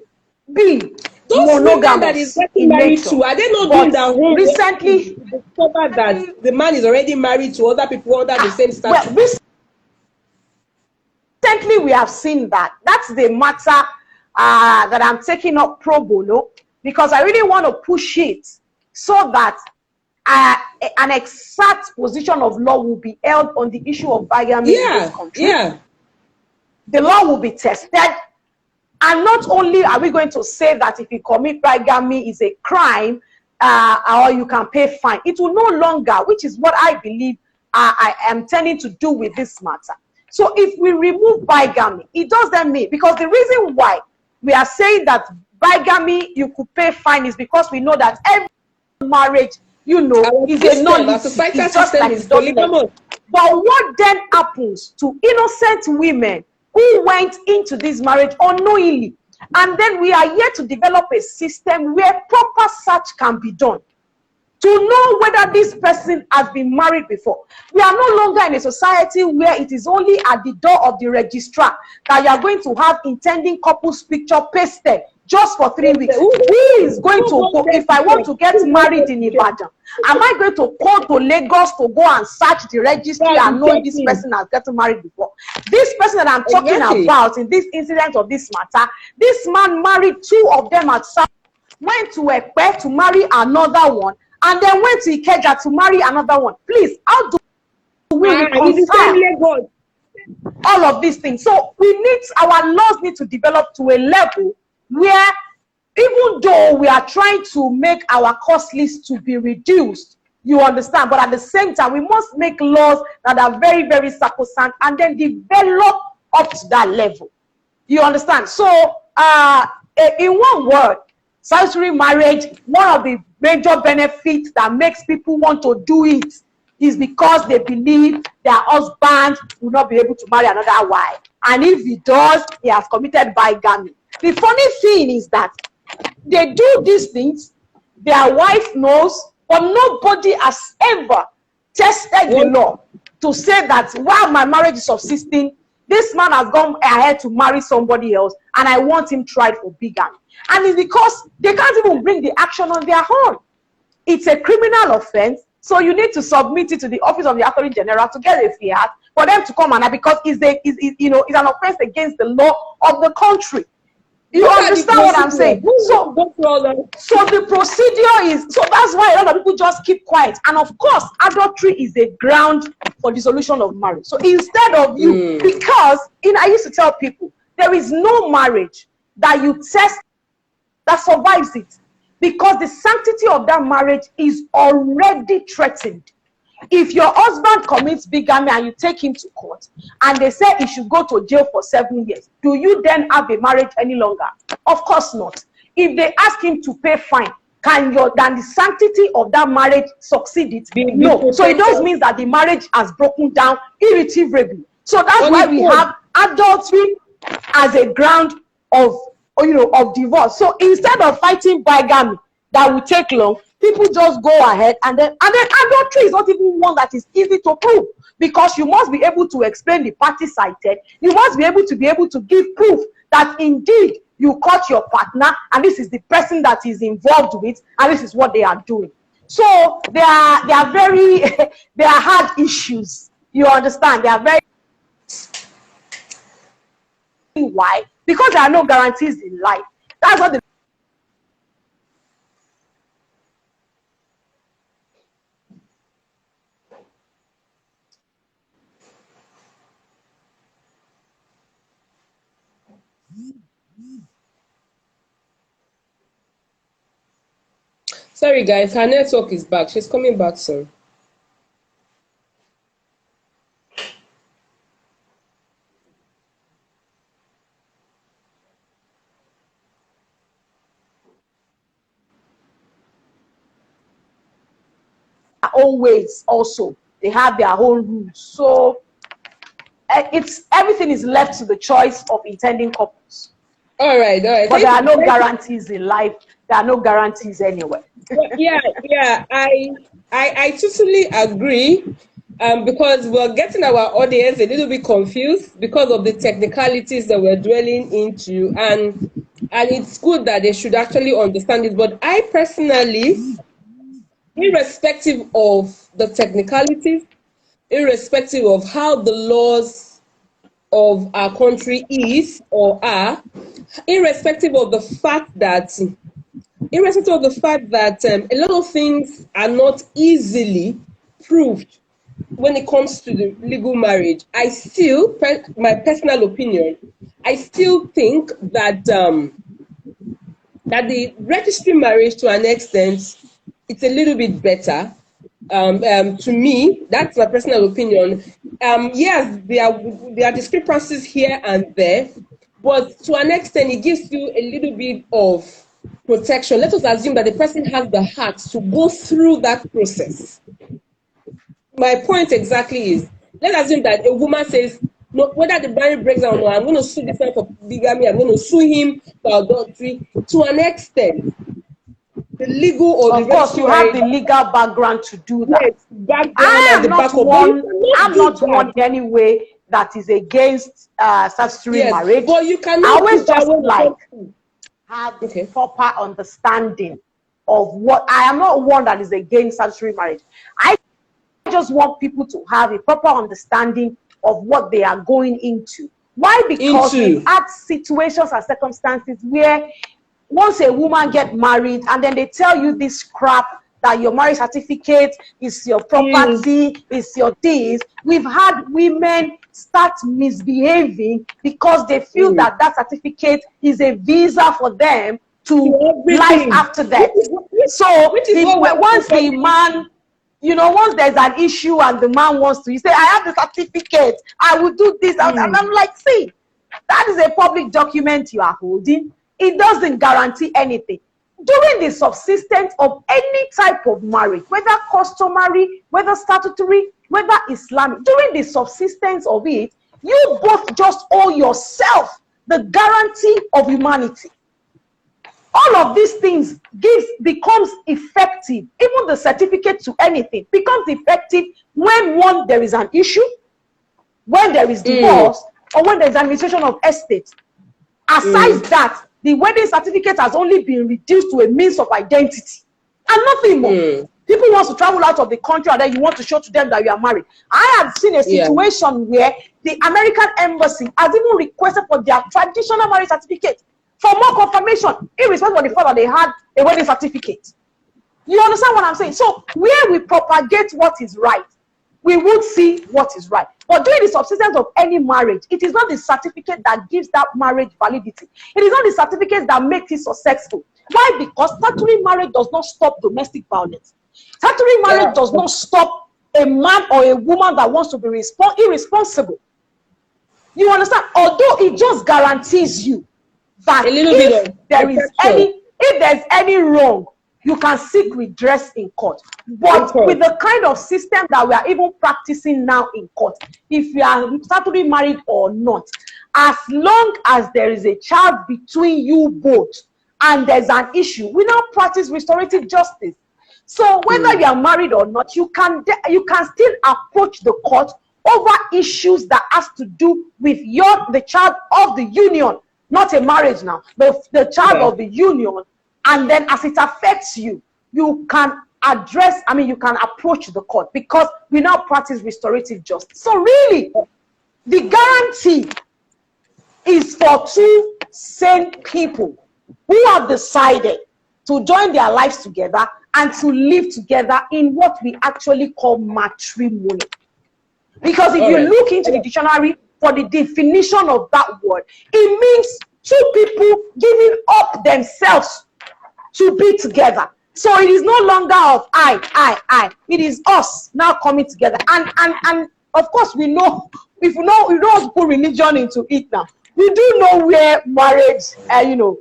Speaker 2: be monogamous. That is
Speaker 1: getting married to, are they not doing that whole recently discovered that the man is already married to other people under the same statute?
Speaker 2: Well, recently we have seen that. That's the matter that I'm taking up pro bono, because I really want to push it so that an exact position of law will be held on the issue of bigamy in this country. Yeah. The law will be tested. And not only are we going to say that if you commit bigamy is a crime or you can pay fine, it will no longer, which is what I believe I am tending to do with this matter. So if we remove bigamy, it doesn't mean, because the reason why we are saying that bigamy you could pay fine is because we know that every marriage, is a nullity. It's just like it's polygamous. But what then happens to innocent women who went into this marriage unknowingly? And then we are yet to develop a system where proper search can be done to know whether this person has been married before. We are no longer in a society where it is only at the door of the registrar that you are going to have intending couples picture pasted just for 3 weeks. Who is going to go? If I want to get married in Ibadan, am I going to go to Lagos to go and search the registry and know if this person has gotten married before? This person that I'm talking about in this incident of this matter, this man married 2 of them at South, went to Ekpe to marry another one, and then went to Ikeja to marry another one. Please, how do we reconcile all of these things? So our laws need to develop to a level where, even though we are trying to make our cost list to be reduced, you understand, but at the same time, we must make laws that are very, very sacrosanct and then develop up to that level. You understand? So, in one word, statutory marriage, one of the major benefits that makes people want to do it is because they believe their husband will not be able to marry another wife. And if he does, he has committed bigamy. The funny thing is that they do these things, their wife knows, but nobody has ever tested the law to say that while my marriage is subsisting, this man has gone ahead to marry somebody else, and I want him tried for bigamy. And it's because they can't even bring the action on their own. It's a criminal offense, so you need to submit it to the Office of the Attorney General to get a fiat for them to come and, because it's an offense against the law of the country. You understand what I'm saying? So the procedure is, so that's why a lot of people just keep quiet. And of course, adultery is a ground for dissolution of marriage. So instead of you, because I used to tell people, there is no marriage that you test that survives it, because the sanctity of that marriage is already threatened. If your husband commits bigamy and you take him to court and they say he should go to jail for 7 years, do you then have a marriage any longer? Of course not. If they ask him to pay fine, can the sanctity of that marriage succeed it? No. So it does mean that the marriage has broken down irretrievably. So that's why we have adultery as a ground of divorce. So instead of fighting bigamy that will take long, People just go ahead and then adultery is not even one that is easy to prove, because you must be able to explain the party cited. You must be able to give proof that indeed you caught your partner and this is the person that is involved with and this is what they are doing. So they are very they are hard issues. You understand? They are very. Why? Because there are no guarantees in life. That's what the
Speaker 1: Sorry, guys, her network is back. She's coming back soon.
Speaker 2: own ways also. They have their own rules. So it's everything is left to the choice of intending couples.
Speaker 1: All right.
Speaker 2: But there are no guarantees in life. There are no guarantees anywhere.
Speaker 1: Yeah. I totally agree. Because we're getting our audience a little bit confused because of the technicalities that we're dwelling into, and it's good that they should actually understand it. But I personally, irrespective of the technicalities, irrespective of how the laws of our country is or are, irrespective of the fact that a lot of things are not easily proved when it comes to the legal marriage, I still, my personal opinion, I still think that that the registry marriage, to an extent, it's a little bit better. To me, that's my personal opinion. Yes, there are discrepancies here and there, but to an extent, it gives you a little bit of protection. Let us assume that the person has the heart to go through that process. My point exactly is, let's assume that a woman says, no, whether the marriage breaks down or not, I'm going to sue this man for bigamy, I'm going to sue him for adultery. To an extent, the legal or
Speaker 2: of course, you have the legal background to do that.
Speaker 1: Yes, background
Speaker 2: I'm not one in any way that is against statutory marriage.
Speaker 1: But you cannot.
Speaker 2: I always just like have proper understanding of what. I am not one that is against statutory marriage. I just want people to have a proper understanding of what they are going into. Why? Because we've had situations and circumstances where once a woman get married and then they tell you this crap that your marriage certificate is your property, is your this. We've had women start misbehaving because they feel that that certificate is a visa for them to life after that. So once the man, you know, once there's an issue and the man wants to, you say, I have the certificate, I will do this. And I'm like, see, that is a public document you are holding. It doesn't guarantee anything. During the subsistence of any type of marriage, whether customary, whether statutory, whether Islamic, during the subsistence of it, you both just owe yourself the guarantee of humanity. All of these things becomes effective. Even the certificate to anything becomes effective when, one, there is an issue, when there is divorce, or when there is administration of estate. Aside that, the wedding certificate has only been reduced to a means of identity and nothing more. People want to travel out of the country and then you want to show to them that you are married. I have seen a situation where the American embassy has even requested for their traditional marriage certificate for more confirmation, irrespective of the fact that they had a wedding certificate. You understand what I'm saying? So where we propagate what is right, we would see what is right. But during the subsistence of any marriage, it is not the certificate that gives that marriage validity. It is not the certificate that makes it successful. Why? Because statutory marriage does not stop domestic violence. Statutory marriage does not stop a man or a woman that wants to be irresponsible. You understand? Although it just guarantees you that if there's any wrong, you can seek redress in court. But with the kind of system that we are even practicing now in court, if you are statutorily married or not, as long as there is a child between you both and there's an issue, we now practice restorative justice. So whether you are married or not, you can still approach the court over issues that has to do with the child of the union, not a marriage now, the child of the union. And then as it affects you, you can you can approach the court, because we now practice restorative justice. So really, the guarantee is for two sane people who have decided to join their lives together and to live together in what we actually call matrimony. Because if you look into the dictionary for the definition of that word, it means two people giving up themselves to be together. So it is no longer of I. It is us now coming together. And of course, we know, if we don't put religion into it now, we do know where marriage,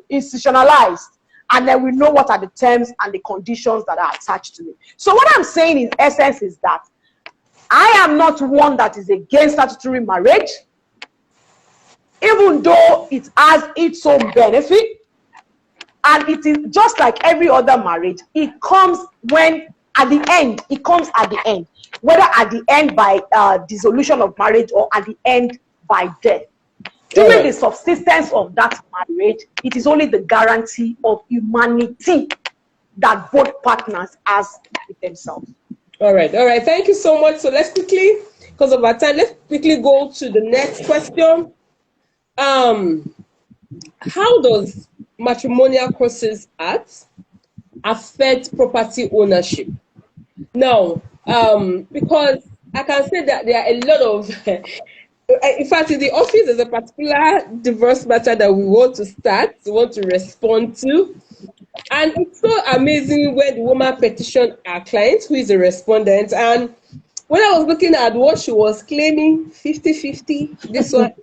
Speaker 2: institutionalized. And then we know what are the terms and the conditions that are attached to it. So what I'm saying in essence is that I am not one that is against statutory marriage, even though it has its own benefit. And it is just like every other marriage, it comes at the end, whether at the end by dissolution of marriage or at the end by death. During the subsistence of that marriage, it is only the guarantee of humanity that both partners has with themselves.
Speaker 1: All right. Thank you so much. So let's quickly, because of our time, let's quickly go to the next question. How does Matrimonial Causes Act affect property ownership? Now, because I can say that there are a lot of, in fact, in the office, there's a particular divorce matter that we want to respond to. And it's so amazing when the woman petitioned our client, who is a respondent. And when I was looking at what she was claiming, 50-50, this one, I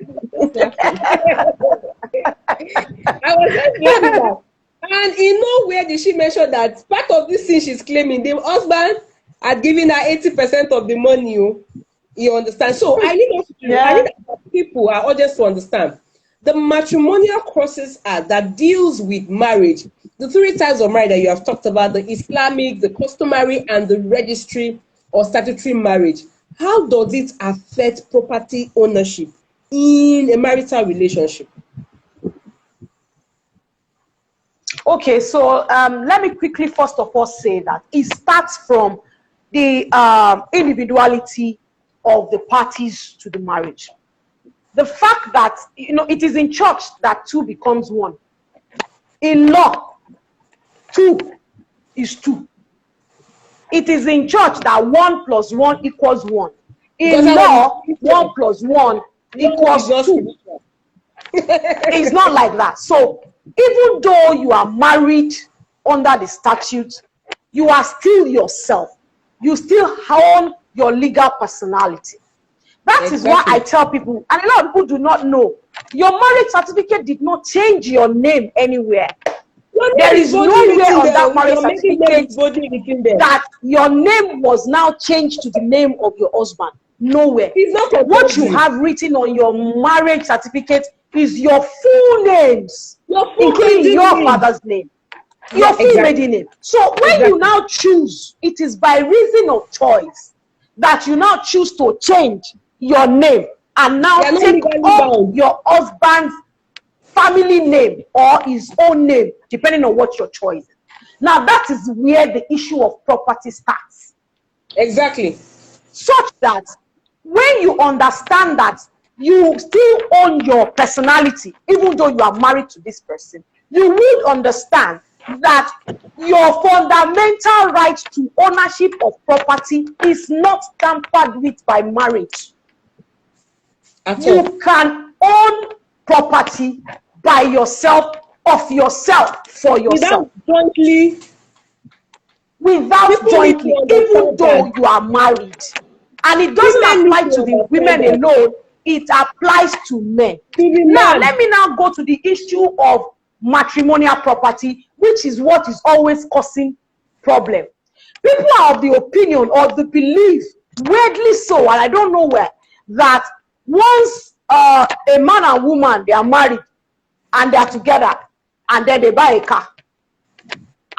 Speaker 1: was just laughing at. And in nowhere did she mention that part of this thing she's claiming, the husband had given her 80% of the money. You understand? So I need people, our audience, to understand. The Matrimonial Causes Act that deals with marriage, the three types of marriage that you have talked about, the Islamic, the customary, and the registry or statutory marriage. How does it affect property ownership in a marital relationship?
Speaker 2: Okay, so let me quickly first of all say that it starts from the individuality of the parties to the marriage. The fact that, it is in church that two becomes one. In law, two is two. It is in church that 1 + 1 = 1. In law, 1 + 1 = 2. It's not like that. So even though you are married under the statute, you are still yourself. You still own your legal personality. That is why I tell people, and a lot of people do not know, your marriage certificate did not change your name anywhere. There is nowhere on that marriage certificate that your name was now changed to the name of your husband. Nowhere. What you have written on your marriage certificate is your full names, including your father's name, your full maiden name. So when you now choose, it is by reason of choice that you now choose to change your name and now take up your husband's family name or his own name, depending on what your choice is. Now that is where the issue of property starts.
Speaker 1: Exactly.
Speaker 2: Such that when you understand that you still own your personality, even though you are married to this person, you will understand that your fundamental right to ownership of property is not tampered with by marriage. You can own property by yourself, of yourself, for yourself. Without jointly, even though you are married. And it doesn't apply to the women alone, it applies to men. Now, let me now go to the issue of matrimonial property, which is what is always causing problem. People are of the opinion or the belief, weirdly so, and I don't know where, that once a man and woman, they are married and they are together and then they buy a car,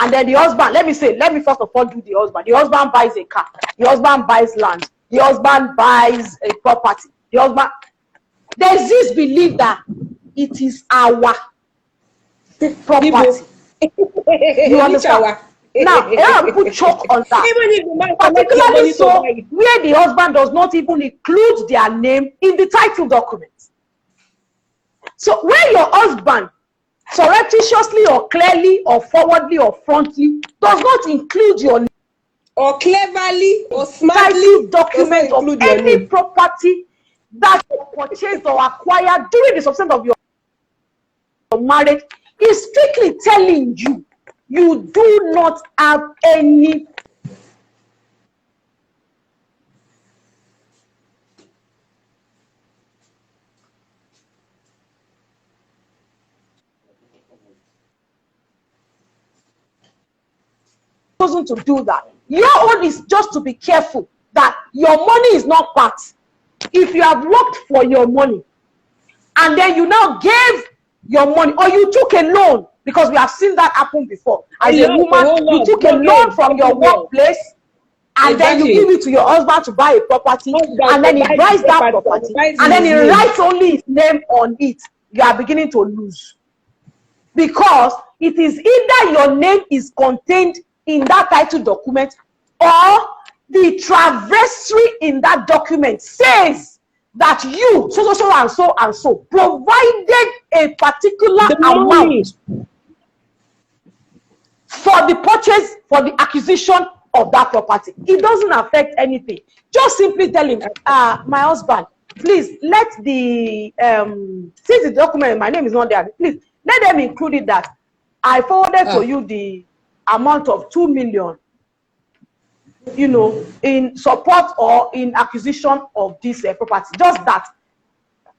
Speaker 2: And then the husband, let me first of all do the husband. The husband buys a car. The husband buys land. The husband buys a property. The husband, there's this belief that it is our property. You understand? Now, I put chalk on that. Even if the man particularly so, where the husband does not even include their name in the title documents. So where your husband surreptitiously or clearly or forwardly or frontly does not include your name,
Speaker 1: or cleverly or smartly
Speaker 2: document of any property that you purchased or acquired during the substance of your marriage, is strictly telling you you do not have any chosen to do that. Your own is just to be careful that your money is not part. If you have worked for your money and then you now gave your money, or you took a loan, because we have seen that happen before. As a woman, you took a loan from your workplace, and then you give it to your husband to buy a property, and then he buys that property, and then he writes only his name on it. You are beginning to lose, because it is either your name is contained in that title document, or the traversary in that document says that you so and so provided a particular amount for the purchase, for the acquisition of that property. It doesn't affect anything. Just simply tell him, my husband, please let the since the document, my name is not there, please let them include it that I forwarded to you the amount of 2 million, you know, in support or in acquisition of this property. Just that.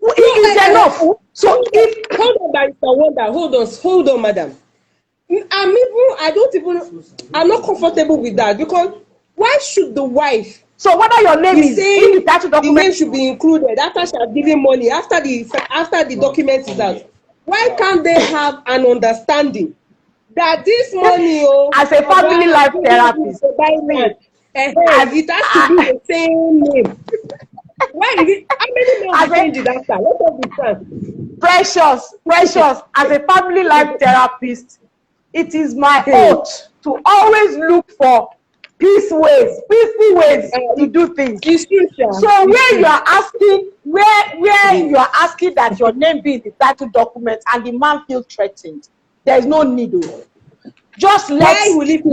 Speaker 2: It is enough. So if
Speaker 1: hold on, Barrister Wonder, hold on, madam. I'm not comfortable with that, because why should the wife?
Speaker 2: So whether your name is in the title document,
Speaker 1: the name should be included after she has given money, after the document is out. Why can't they have an understanding that this money,
Speaker 2: as a family life therapist,
Speaker 1: it has to be the same name? Why is it? How many names change it after? Let us understand.
Speaker 2: Precious, as a family life therapist, it is my oath to always look for peaceful ways to do things. So where you are asking, where you are asking that your name be in the title document and the man feels threatened, there is no need. Just let the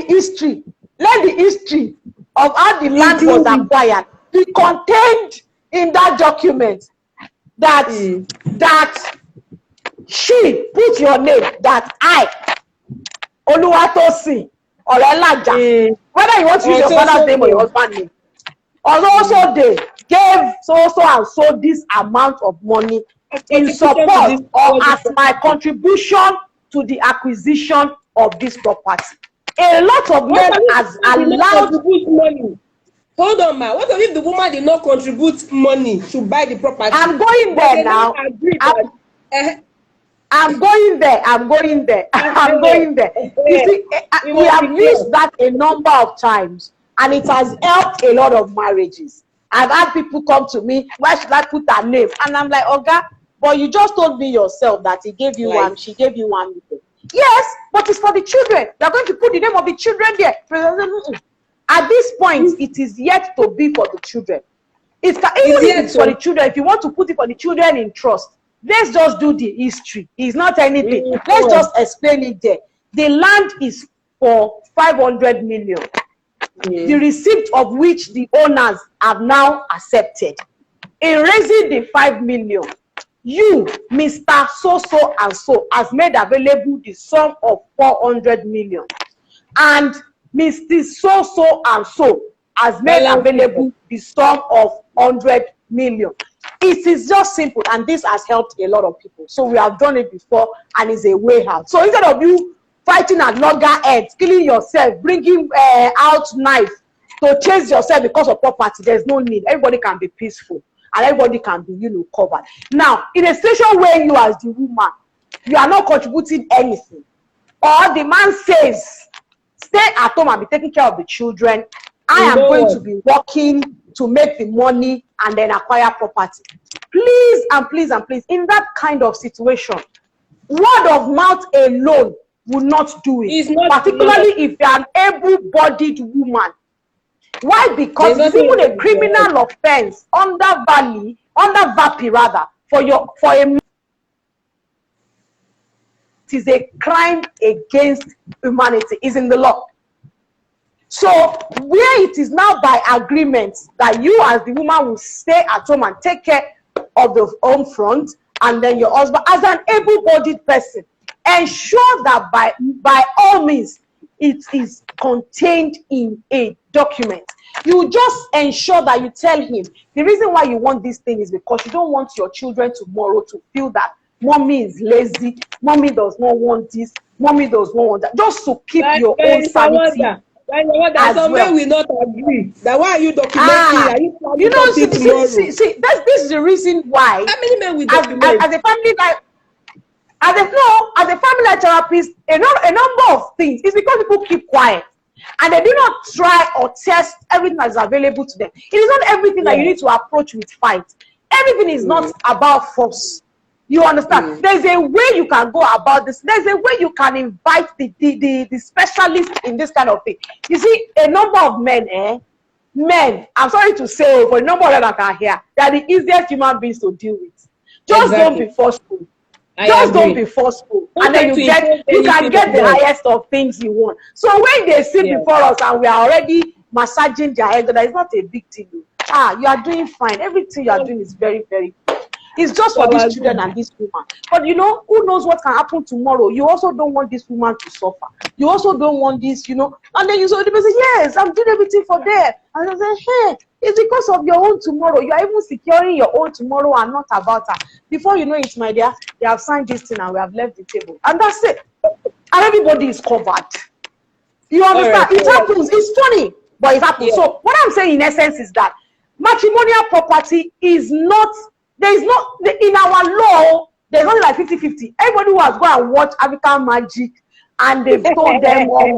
Speaker 2: history of how the land was acquired be contained in that document. That she put your name, that I, Oluwatosin Orelaja, whether you want to use your father's name or your husband's name, also they gave so and so this amount of money in support or as my contribution to the acquisition of this property. A lot of men has allowed
Speaker 1: money. Hold on, ma. What if the woman did not contribute money to buy the property?
Speaker 2: I'm going there now. I'm going there. You see, we have used that a number of times, and it has helped a lot of marriages. I've had people come to me, why should I put her name? And I'm like, Oga, but you just told me yourself that he gave you one, she gave you 1 million. Yes, but it's for the children. You're going to put the name of the children there. At this point, it is yet to be for the children. Even if it's for the children, if you want to put it for the children in trust, let's just do the history. It's not anything. Let's just explain it there. The land is for 500 million. The receipt of which the owners have now accepted. In raising the 5 million, you, Mr. So and so, has made available the sum of 400 million. And Mr. So and so has made available the sum of 100 million. It is just simple, and this has helped a lot of people. So we have done it before, and it's a way out. So instead of you fighting at loggerheads, killing yourself, bringing out knife to chase yourself because of property, there's no need. Everybody can be peaceful, and everybody can be, covered. Now, in a situation where you as the woman, you are not contributing anything, or the man says, stay at home and be taking care of the children, I am going to be working to make the money and then acquire property. Please and please and please, in that kind of situation, word of mouth alone will not do it. Particularly if you're an able-bodied woman. Why? Because it's even a criminal offense under VAPI rather, for a it is a crime against humanity. It's in the law. So where it is now by agreement that you as the woman will stay at home and take care of the home front, and then your husband as an able-bodied person, ensure that by all means it is contained in a document. You just ensure that you tell him the reason why you want this thing is because you don't want your children tomorrow to feel that mommy is lazy, mommy does not want this, mommy does not want that, just to keep your own sanity.
Speaker 1: So well. We not agree. That why are you documenting?
Speaker 2: You know, see, this is the reason why.
Speaker 1: How many men we document?
Speaker 2: As a family life, as a family life therapist, a number of things. It's because people keep quiet and they do not try or test everything that is available to them. It is not everything that you need to approach with fight. Everything is not about force. You understand? There's a way you can go about this. There's a way you can invite the specialist in this kind of thing. You see, a number of men, I'm sorry to say, but a number of them that are here, they are the easiest human beings to deal with. Just don't be forceful. Don't be forceful. And then you can get the highest of things you want. So when they sit before us and we are already massaging their head, that is not a big deal. You are doing fine. Everything you are doing is very, very good. It's just for these children and this woman. But you know, who knows what can happen tomorrow? You also don't want this woman to suffer. You also don't want this, you know. And then you say, yes, I'm doing everything for them. And I say, hey, it's because of your own tomorrow. You are even securing your own tomorrow and not about her. Before you know it, my dear, they have signed this thing and we have left the table. And that's it. And everybody is covered. You understand? It happens. It's funny, but it happens. So what I'm saying in essence is that matrimonial property is not, there is not, in our law, there's only like 50-50. Everybody who has gone and watched African Magic and they've told them one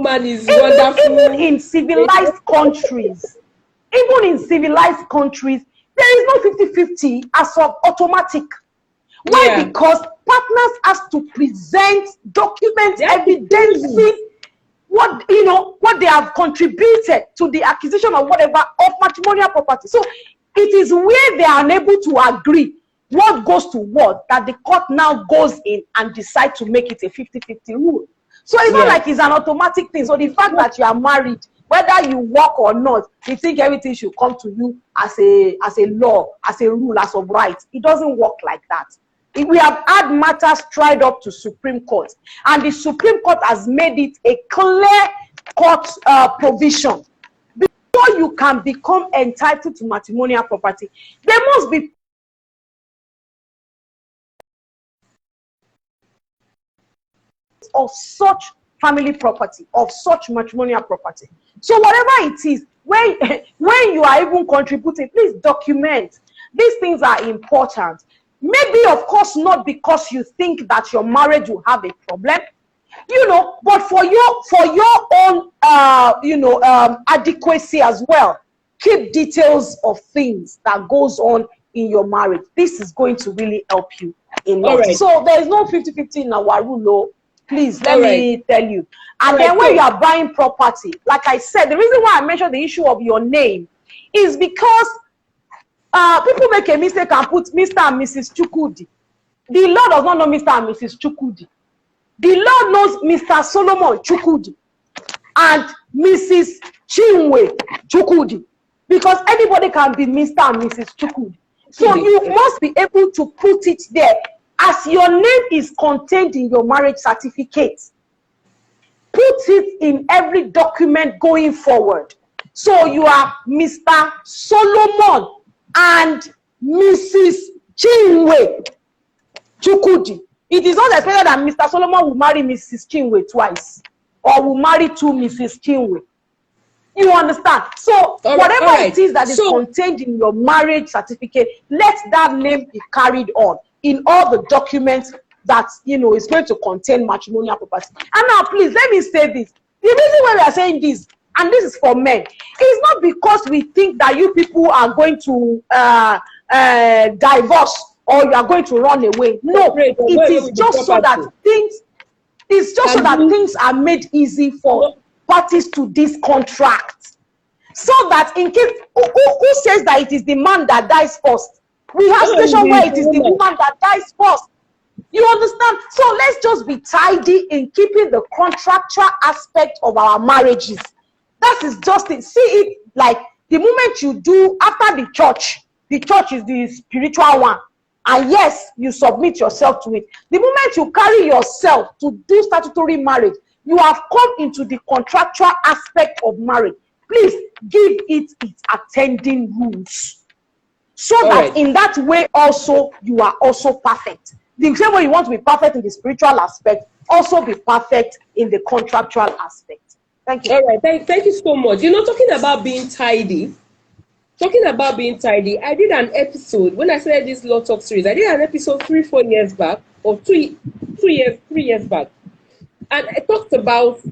Speaker 1: man is wonderful.
Speaker 2: Even in civilized countries, there is no 50-50 as of automatic. Why? Because partners have to present documents evidencing what they have contributed to the acquisition of whatever of matrimonial property. So it is where they are unable to agree what goes to what that the court now goes in and decide to make it a 50-50 rule. So it's not like it's an automatic thing. So the fact that you are married, whether you work or not, you think everything should come to you as a law, as a rule, as of right. It doesn't work like that. We have had matters tried up to Supreme Court, and the Supreme Court has made it a clear court provision. Before you can become entitled to matrimonial property, there must be of such family property, of such matrimonial property. So whatever it is, when you are even contributing, please document. These things are important. Maybe, of course, not because you think that your marriage will have a problem, but for your own, adequacy as well. Keep details of things that goes on in your marriage. This is going to really help you in life. So there is no 50-50 in our rule. Please, let me tell you. And then when you are buying property, like I said, the reason why I mentioned the issue of your name is because people make a mistake and put Mr. and Mrs. Chukudi. The law does not know Mr. and Mrs. Chukudi. The law knows Mr. Solomon Chukudi and Mrs. Chinwe Chukudi, because anybody can be Mr. and Mrs. Chukudi. So you must be able to put it there as your name is contained in your marriage certificate. Put it in every document going forward. So you are Mr. Solomon and Mrs. Chinwe Chukudi. It is not expected that Mr. Solomon will marry Mrs. Chinwe twice or will marry two Mrs. Chinwe. You understand? So whatever it is that is contained in your marriage certificate, let that name be carried on in all the documents that, you know, is going to contain matrimonial property. And now, please, let me say this. The reason why we are saying this, and this is for men, is not because we think that you people are going to divorce or you are going to run away. No, it is just so that things are made easy for parties to this contract. So that in case, who says that it is the man that dies first? We have situations where it is the woman that dies first. You understand? So let's just be tidy in keeping the contractual aspect of our marriages. That is just it. See it like the moment you do after the church is the spiritual one. And yes, you submit yourself to it. The moment you carry yourself to do statutory marriage, you have come into the contractual aspect of marriage. Please give it its attending rules. So that in that way also, you are also perfect. The same way you want to be perfect in the spiritual aspect, also be perfect in the contractual aspect. Thank you.
Speaker 1: All right. Thank you so much. You know, talking about being tidy, I did an episode when I started this Law Talk series. I did an episode 3-4 years back, or 3 years back, and I talked about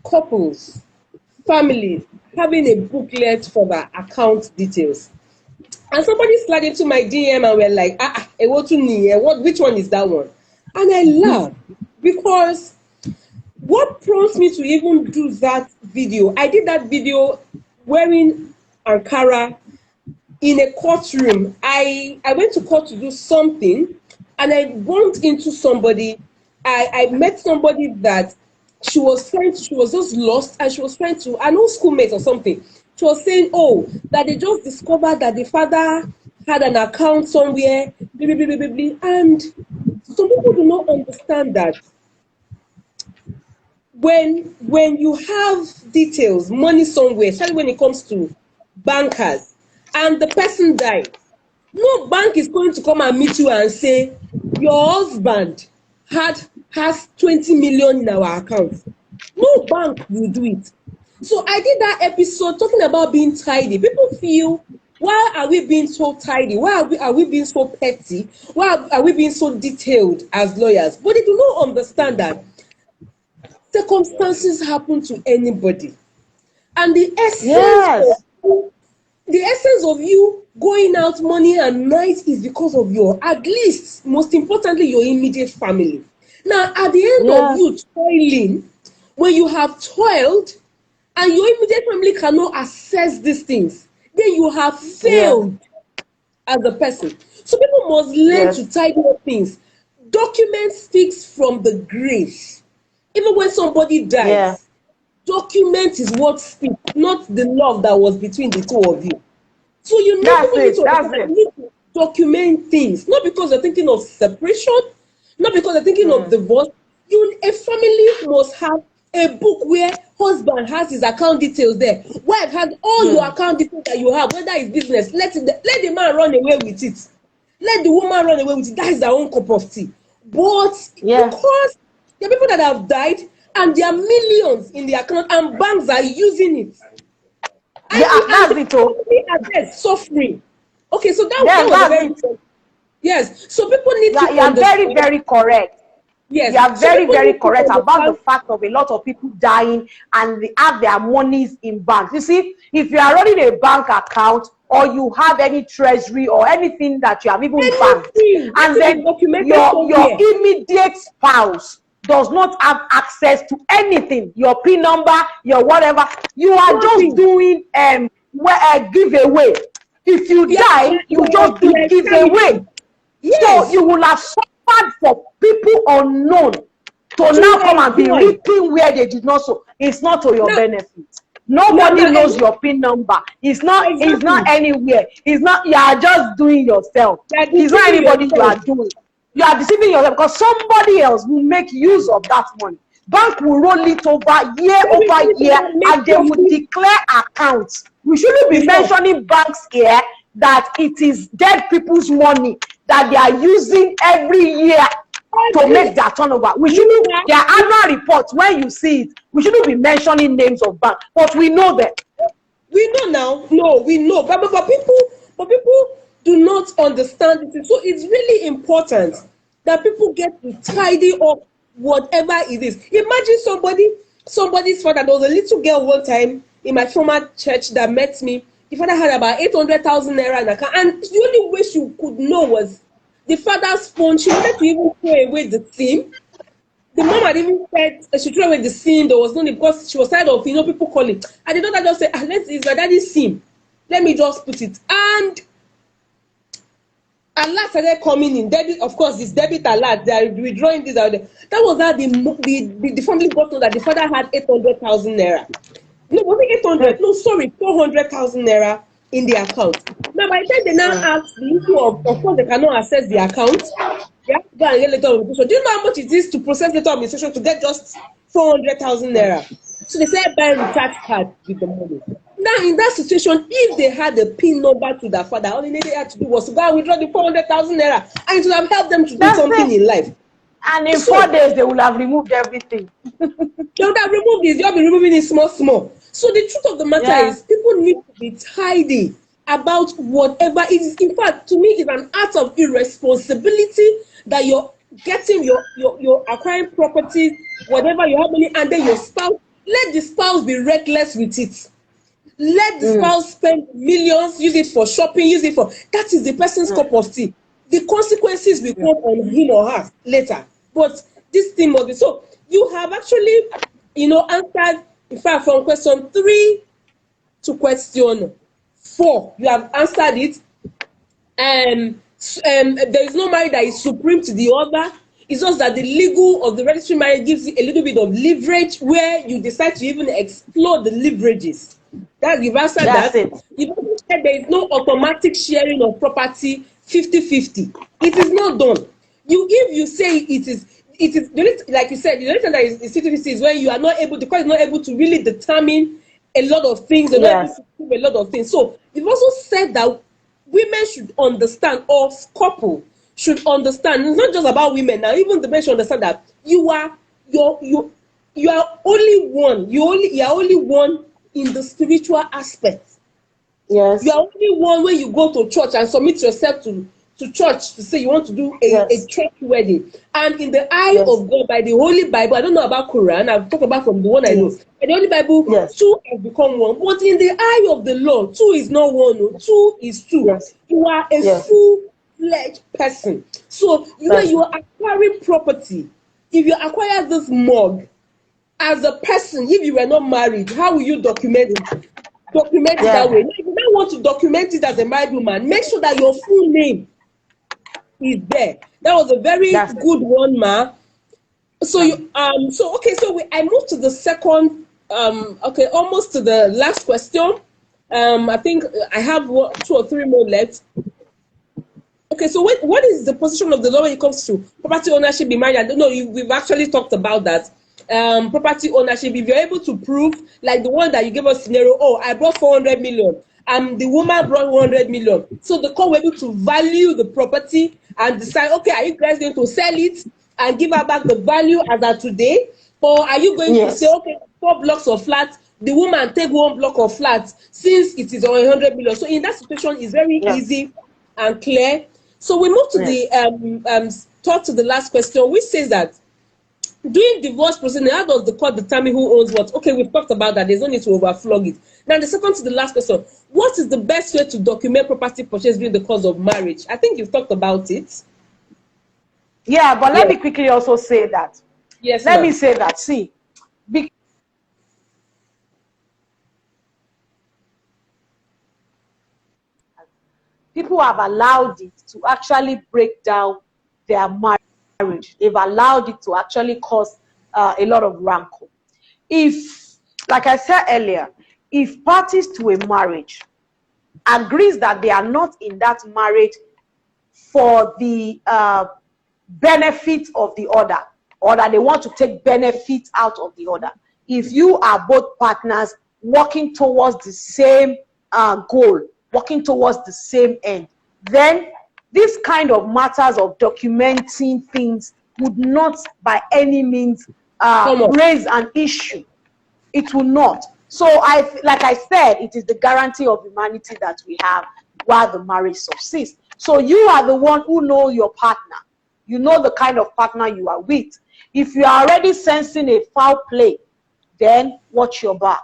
Speaker 1: couples, families having a booklet for their account details. And somebody slid into my DM and were like, which one is that one? And I laughed because what prompts me to even do that video? I did that video wearing Ankara in a courtroom. I went to court to do something, and I bumped into somebody. I met somebody that she was just lost, and she was trying to, an old schoolmate or something. She was saying, that they just discovered that the father had an account somewhere, blah, blah, blah, blah, blah. And some people do not understand that when you have details, money somewhere, especially when it comes to bankers, and the person dies, no bank is going to come and meet you and say, your husband has 20 million in our account. No bank will do it. So I did that episode talking about being tidy. People feel, why are we being so tidy? Why are we being so petty? Why are we being so detailed as lawyers? But they do not understand that circumstances happen to anybody. And the essence of you going out morning and night is because of at least, most importantly, your immediate family. Now, at the end of you toiling, when you have toiled, and your immediate family cannot assess these things, then you have failed as a person. So people must learn to tidy up things. Document speaks from the grave. Even when somebody dies, document is what speaks, not the love that was between the two of you. So you need to document things, not because you're thinking of separation, not because you're thinking of divorce. A family must have a book where husband has his account details there. Wife has all your account details that you have, whether it's business. Let the man run away with it. Let the woman run away with it. That is their own cup of tea. But because there are people that have died and there are millions in the account and banks are using it.
Speaker 2: That's it.
Speaker 1: Are suffering. Okay, so that was very yes. So people need to.
Speaker 2: You are very, very correct. Yes, you are very, very correct about the fact of a lot of people dying and they have their monies in banks. You see, if you are running a bank account or you have any treasury or anything that you have even banked, and then your immediate spouse does not have access to anything, your PIN number, your whatever, you are just doing giveaway. If you die, you just do giveaway. So you will have suffered for people unknown to now come and be reaping where they did not sow. It's not to your benefit. Nobody knows your PIN number. It's not anywhere. It's not, you are just doing yourself. It's not anybody you are doing. You are deceiving yourself because somebody else will make use of that money. Bank will roll it over year, and they will declare accounts. We shouldn't be mentioning banks here that it is dead people's money that they are using every year to make their turnover. We shouldn't, their annual reports, when you see it, we shouldn't be mentioning names of banks, but we know them.
Speaker 1: We know now. No, we know. But people do not understand it. So it's really important that people get to tidy up whatever it is. Imagine somebody's father. There was a little girl one time in my former church that met me. The father had about 800,000 naira in account, and the only way she could know was the father's phone. She wanted to even throw away the SIM. The mom had even said she threw away the SIM. There was no need because she was tired of people calling. And the daughter just said, it's my daddy's SIM. Let me just put it. And alert started coming in. Debit, of course, this debit alert. They are withdrawing this out there. That was how the family got to that the father had 800,000 naira. No, was it 800? No, sorry, 400,000 naira in the account. Now, by the time they now ask the issue of course, they cannot access the account. They have to go and get letter of administration. Do you know how much it is to process letter of administration to get just 400,000 naira? So they said buy recharge card with the money. Now, in that situation, if they had a PIN number to their father, all they had to do was to go and withdraw the 400,000 naira, and it would have helped them to do something in life.
Speaker 2: And in 4 days, they will have removed everything.
Speaker 1: They would have removed this. They'll be removing it small. So the truth of the matter is, people need to be tidy about whatever it is. In fact, to me, it's an act of irresponsibility that you're getting your acquiring properties, whatever you have money, and then your spouse. Let the spouse be reckless with it. Let the spouse spend millions, use it for shopping, use it for that is the person's cup of tea. The consequences will come on him or her later. But this thing must be so. You have actually, answered. In fact, from question 3 to question 4, you have answered it. There is no marriage that is supreme to the other. It's just that the legal of the registry marriage gives you a little bit of leverage where you decide to even explore the leverages. You've answered that. You've also said there is no automatic sharing of property 50-50. It is not done. If you say it is like you said, the only thing that is 50-50 is when you are not able, the court is not able to really determine a lot of things, they're not able to prove a lot of things. So you've also said that women should understand, or couple should understand. It's not just about women now. Even the men should understand that you are only one. You are only one in the spiritual aspect.
Speaker 2: Yes.
Speaker 1: You are only one when you go to church and submit yourself to church to say you want to do a church wedding. And in the eye of God, by the Holy Bible, I don't know about Quran, I've talked about from the one I know. In the Holy Bible, two have become one. But in the eye of the Lord, two is not one, no. Two is two. Yes. You are a full-fledged person. So when you are acquiring property, if you acquire this mug, as a person, if you were not married, how will you document it? Document it that way. Now, if you don't want to document it as a married woman, make sure that your full name is there. That was a very good one, Ma. So I moved to the second, almost to the last question. I think I have 2 or 3 more left. Okay, so what is the position of the law when it comes to property ownership in marriage? I don't know, we've actually talked about that. Property ownership, if you're able to prove, like the one that you gave us scenario, I brought 400 million and the woman brought 100 million. So the court were able to value the property and decide, okay, are you guys going to sell it and give her back the value as of today? Or are you going to say, okay, 4 blocks of flats, the woman take 1 block of flats since it is on 100 million. So in that situation, it's very easy and clear. So we move to the third to the last question, which says that during divorce proceeding, how does the court determine who owns what? Okay, we've talked about that. There's no need to overflog it. Now, the second to the last question, what is the best way to document property purchase during the course of marriage? I think you've talked about it.
Speaker 2: Yeah, but let me quickly also say that.
Speaker 1: Yes,
Speaker 2: let me say that. See, people have allowed it to actually break down their marriage. They've allowed it to actually cause a lot of rancor. If, like I said earlier, if parties to a marriage agrees that they are not in that marriage for the benefit of the other, or that they want to take benefit out of the other, if you are both partners working towards the same goal, working towards the same end, then this kind of matters of documenting things would not by any means raise an issue. It will not. So like I said, it is the guarantee of humanity that we have while the marriage subsists. So you are the one who know your partner. You know the kind of partner you are with. If you are already sensing a foul play, then watch your back.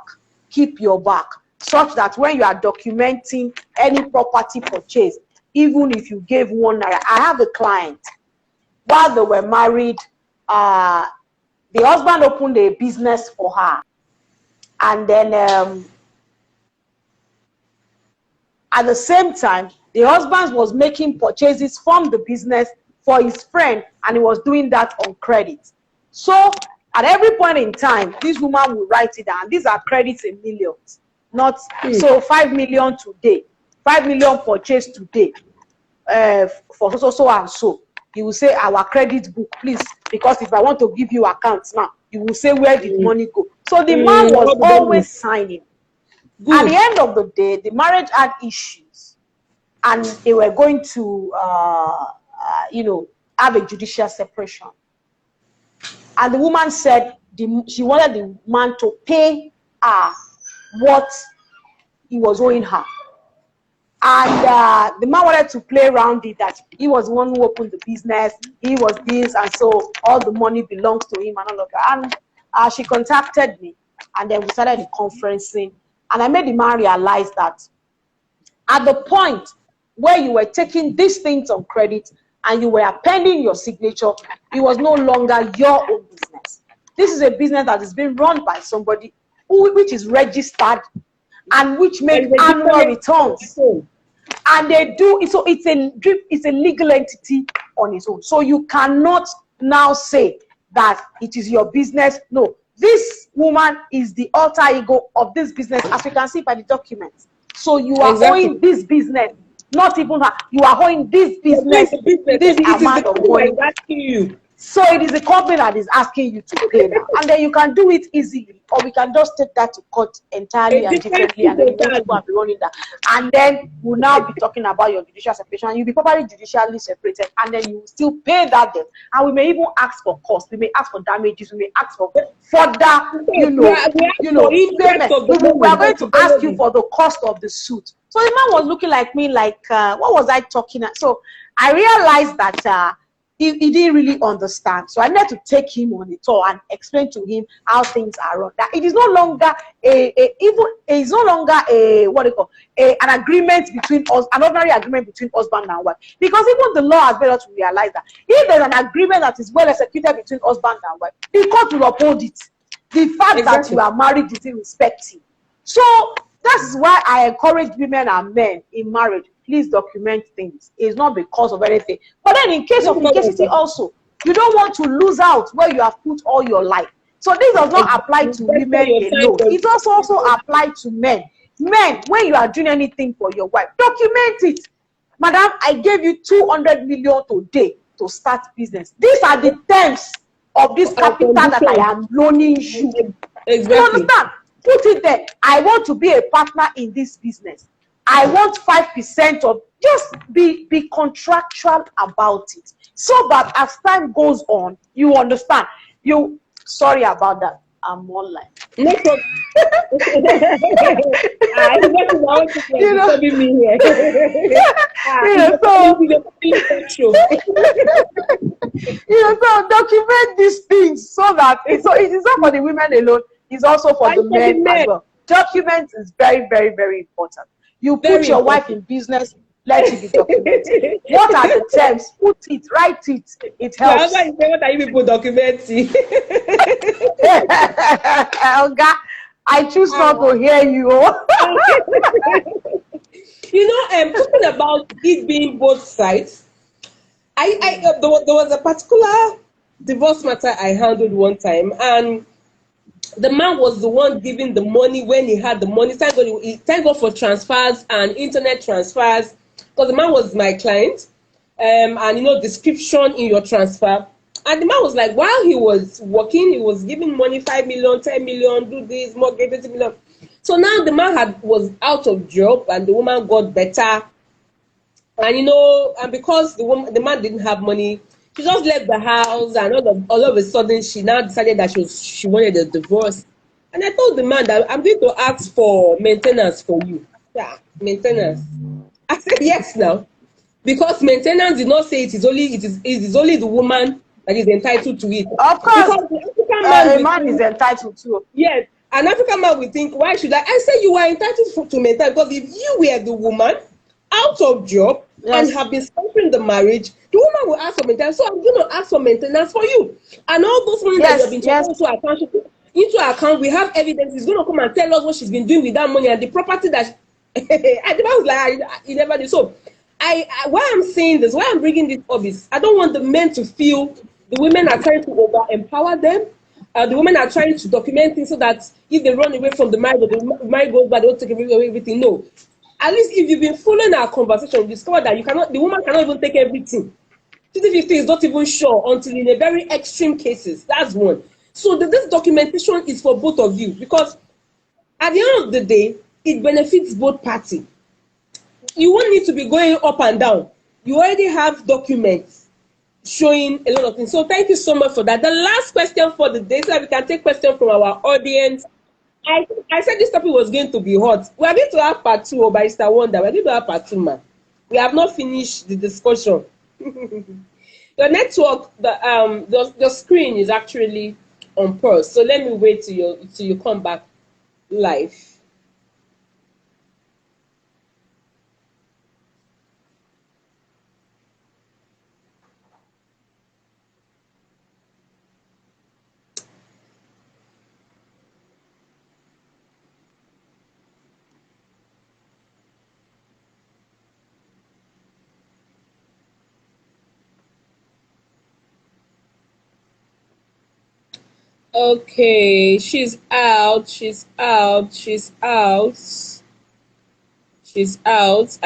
Speaker 2: Keep your back, such that when you are documenting any property purchase, even if you gave 1 naira. I have a client, while they were married, the husband opened a business for her. And then at the same time, the husband was making purchases from the business for his friend, and he was doing that on credit. So at every point in time, this woman will write it down. These are credits in millions, not so 5 million today, 5 million purchase today, for so and so. You will say our credit book, please, because if I want to give you accounts now, you will say where did money go. So the man was always signing. Good. At the end of the day, the marriage had issues, and they were going to, have a judicial separation. And the woman said she wanted the man to pay her what he was owing her. And the man wanted to play around it, that he was the one who opened the business, he was this, and so all the money belongs to him and all of that. And she contacted me, and then we started the conferencing, and I made the man realize that at the point where you were taking these things on credit and you were appending your signature, it was no longer your own business. This is a business that is being run by somebody which is registered and which makes annual returns. And they do, so it's a legal entity on its own. So you cannot now say that it is your business. No, this woman is the alter ego of this business, as you can see by the documents. So you are owing this business, not even her. You are owing this business, this amount of money. So it is the company that is asking you to pay now. And then you can do it easily, or we can just take that to court entirely and differently, and then people will be running that. And then we'll now be talking about your judicial separation. You'll be properly judicially separated, and then you will still pay that debt. And we may even ask for costs. We may ask for damages. We may ask for further, payment. We are going to ask you for the cost of the suit. So the man was looking like me, like, what was I talking at? So I realized that he didn't really understand. So I needed to take him on the tour and explain to him how things are run. That it is no longer an agreement between us, an ordinary agreement between husband and wife. Because even the law has made us to realize that if there's an agreement that is well executed between husband and wife, the court will uphold it. The fact that you are married is irrespective. So that is why I encourage women and men in marriage. Please document things. It's not because of anything. But then in case of incapacity also, you don't want to lose out where you have put all your life. So this does not apply to women alone. It also applies to men. Men, when you are doing anything for your wife, document it. Madam, I gave you 200 million today to start business. These are the terms of this capital that I am loaning you. You understand? Put it there. I want to be a partner in this business. I want 5% of, just be contractual about it, so that as time goes on, you understand. Sorry about that. I'm online. No problem. So document these things so that it is not for the women alone, it's also for the men as well. Document is very, very, very important. You put your wife in business, let it be documented. What are the terms? Put it, write it. It helps.
Speaker 1: What are you people documenting?
Speaker 2: Olga, I choose not to hear you.
Speaker 1: Talking about it being both sides, there was a particular divorce matter I handled one time, and the man was the one giving the money when he had the money. Thank God for transfers and internet transfers, because the man was my client. And description in your transfer. And the man was like, while he was working, he was giving money, 5 million, 10 million, do this, mortgage, 20 million. So now the man was out of job, and the woman got better. And and because the man didn't have money, she just left the house, and all of a sudden, she now decided that she wanted a divorce. And I told the man that I'm going to ask for maintenance for you. Yeah, maintenance. I said, yes, now. because maintenance did not say it is only the woman that is entitled to it.
Speaker 2: Of course,
Speaker 1: Because the African man
Speaker 2: a man is entitled to.
Speaker 1: yes, an African man will think, why should I say you are entitled to maintain? Because if you were the woman out of job and have been sponsoring the marriage, the woman will ask for maintenance. So I'm going to ask for maintenance for you. And all those money that you have been taking into account, we have evidence. He's going to come and tell us what she's been doing with that money and the property that and the man was like, he never did. So why I'm saying this, why I'm bringing this up is I don't want the men to feel the women are trying to over empower them. The women are trying to document things so that if they run away from the marriage or the marriage goes bad, they won't take away everything. No. At least if you've been following our conversation, you discover that the woman cannot even take everything. 50-50 is not even sure until in a very extreme cases. That's one. So this documentation is for both of you because at the end of the day, it benefits both parties. You won't need to be going up and down. You already have documents showing a lot of things. So thank you so much for that. The last question for the day, so that we can take questions from our audience. I said this topic was going to be hot. We are going to have part 2 of Barrister Wonder. We're going to have part 2, man. We have not finished the discussion. Your network, the screen is actually on pause. So let me wait till you come back live. Okay, she's out. I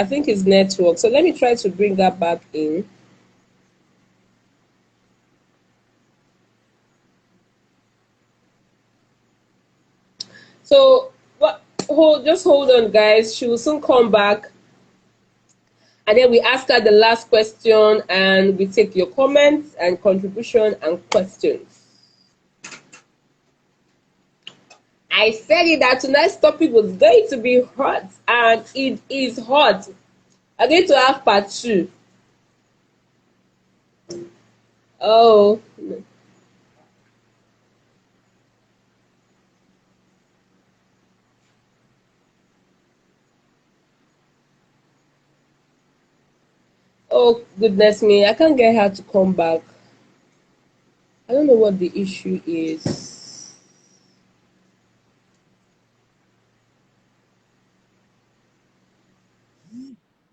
Speaker 1: think it's network. So let me try to bring that back in. So just hold on, guys. She will soon come back. And then we ask her the last question and we take your comments and contribution and questions. I said it that tonight's topic was going to be hot, and it is hot. I'm going to have part 2. Oh. Oh, goodness me. I can't get her to come back. I don't know what the issue is.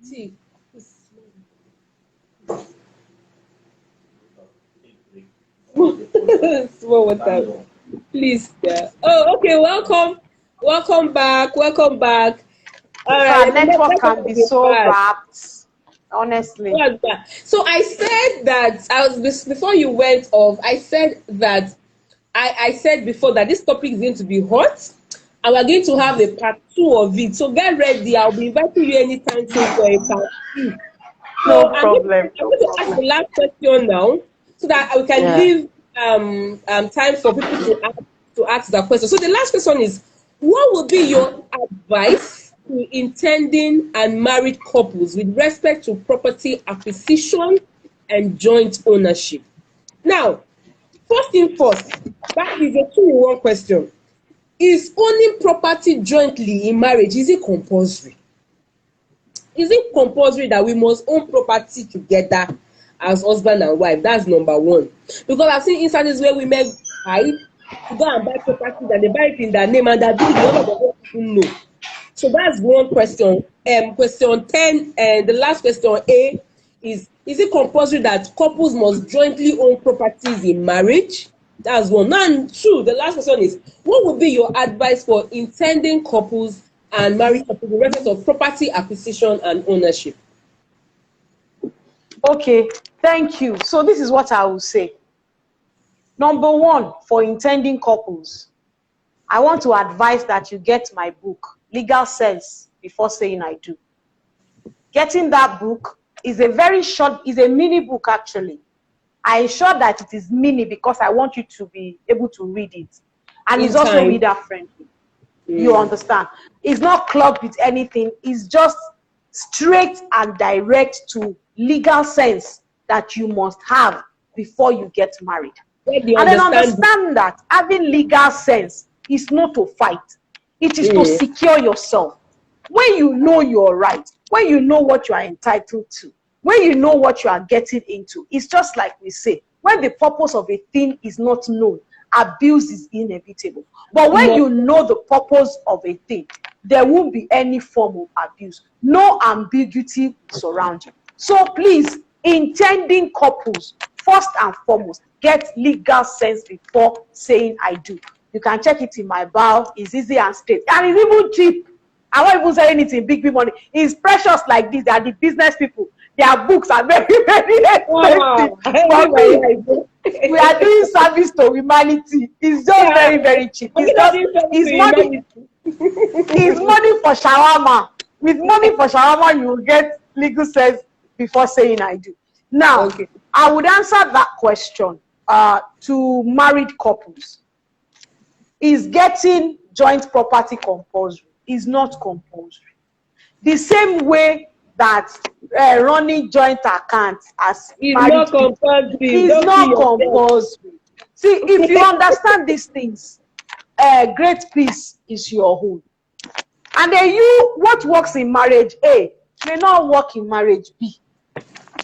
Speaker 1: See. Small water. Please. Yeah. Oh, okay. Welcome back. All right.
Speaker 2: Network can be so wrapped. Honestly.
Speaker 1: So I said that before you went off, I said that I said before that this topic is going to be hot and we're going to have a part 2 of it. So get ready. I'll be inviting you anytime soon for a part 2. So I'm going to ask the last question now so that we can leave time for people to ask that question. So the last question is, what would be your advice to intending and married couples with respect to property acquisition and joint ownership? Now, first thing first, that is a 2-in-1 question. Is owning property jointly in marriage, is it compulsory? Is it compulsory that we must own property together as husband and wife? That's number 1. Because I've seen instances where women hide to go and buy property and they buy it in their name and they're doing the other don't even know. So that's one question. Question 10, and the last question A is it compulsory that couples must jointly own properties in marriage? That's 1. And 2, the last question is, what would be your advice for intending couples and married couples in respect of property acquisition and ownership?
Speaker 2: Okay, thank you. So this is what I will say. Number 1, for intending couples, I want to advise that you get my book, Legal Sense, before saying I do. Getting that book is a very short, is a mini book actually. I ensure that it is mini because I want you to be able to read it. And it's also reader friendly. You understand? It's not clogged with anything. It's just straight and direct to legal sense that you must have before you get married.
Speaker 1: And
Speaker 2: then understand that having legal sense is not to fight. It is to secure yourself. When you know your right, when you know what you are entitled to, when you know what you are getting into, it's just like we say, when the purpose of a thing is not known, abuse is inevitable. But when you know the purpose of a thing, there won't be any form of abuse. No ambiguity surround you. So please, intending couples, first and foremost, get legal sense before saying I do. You can check it in my bio. It's easy and straight. And it's even cheap. I won't even say anything big money. It's precious like this. They are the business people. Their books are very, very expensive.
Speaker 1: Wow.
Speaker 2: We are doing service to humanity. It's just very, very cheap. It's money for shawarma. With money for shawarma, you will get legal sense before saying I do. Now, I would answer that question to married couples. Is getting joint property compulsory? Is not compulsory. The same way that running joint accounts as married people is not compulsory. See, if you understand these things, great peace is your home. And then what works in marriage A may not work in marriage B.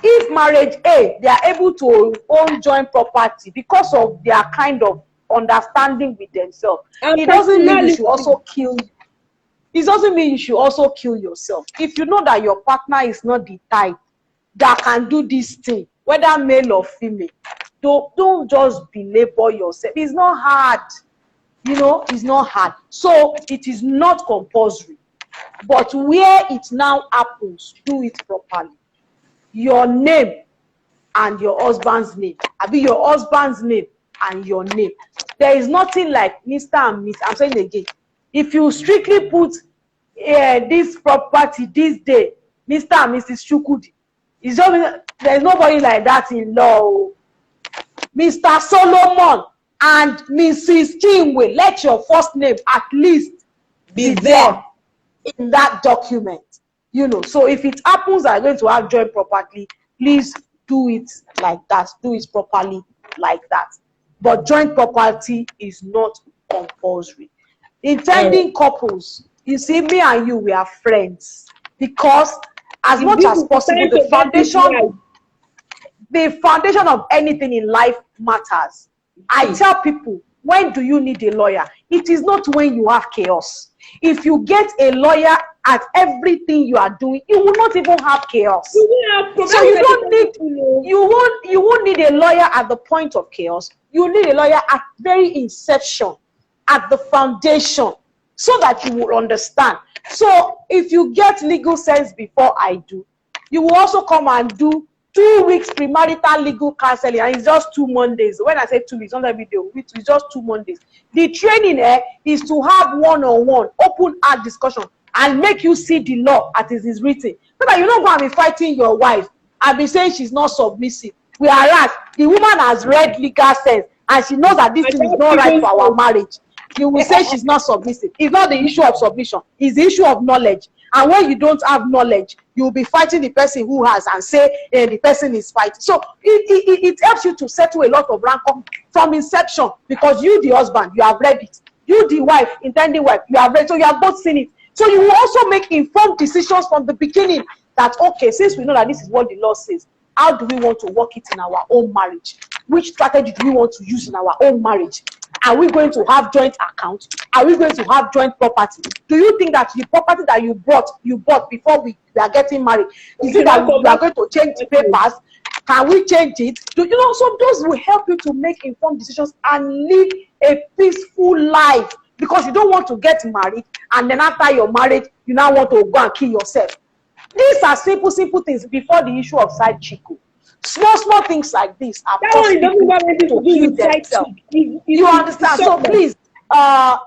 Speaker 2: If marriage A, they are able to own joint property because of their kind of understanding with themselves, it doesn't mean you should also kill you. It doesn't mean you should also kill yourself. If you know that your partner is not the type that can do this thing, whether male or female, don't just belabor yourself. It's not hard. You know, it's not hard. So it is not compulsory. But where it now happens, do it properly. Your name and your husband's name. Your husband's name and your name. There is nothing like Mr. and Miss. I'm saying again, if you strictly put this property this day, Mr. and Mrs. Shukudi, there's nobody like that in law. Mr. Solomon and Mrs. Kingway, let your first name at least be there in that document. You know, so if it happens are going to have joint property, please do it like that. Do it properly like that. But joint property is not compulsory. Intending couples, you see, me and you, we are friends. Because as much as possible, the foundation of anything in life matters. I tell people, when do you need a lawyer? It is not when you have chaos. If you get a lawyer at everything you are doing, you will not even have chaos. So you don't need, you won't need a lawyer at the point of chaos. You need a lawyer at very inception, at the foundation, so that you will understand. So if you get legal sense before I do, you will also come and do 2 weeks premarital legal counseling, and it's just 2 Mondays. When I say 2 weeks, not every day, it's just 2 Mondays. The training is to have one-on-one, open heart discussion, and make you see the law as it is written. So that you're not going to be fighting your wife and be saying she's not submissive. Whereas the woman has read legal sense and she knows that this thing is not right for our marriage. You will say she's not submissive. It's not the issue of submission, it's the issue of knowledge. And when you don't have knowledge, you'll be fighting the person who has and say the person is fighting. So it helps you to settle a lot of rancor from inception, because you, the husband, you have read it. You, the wife, intending wife, you have read, so you have both seen it. So you will also make informed decisions from the beginning that, okay, since we know that this is what the law says, how do we want to work it in our own marriage? Which strategy do we want to use in our own marriage? Are we going to have joint accounts? Are we going to have joint property? Do you think that the property that you bought before we are getting married, is it that we are going to change the papers? Can we change it? Do you know? So those will help you to make informed decisions and live a peaceful life, because you don't want to get married and then after your marriage you now want to go and kill yourself. These are simple things before the issue of side chico. Small things like this are possible to kill themselves. You understand? So please,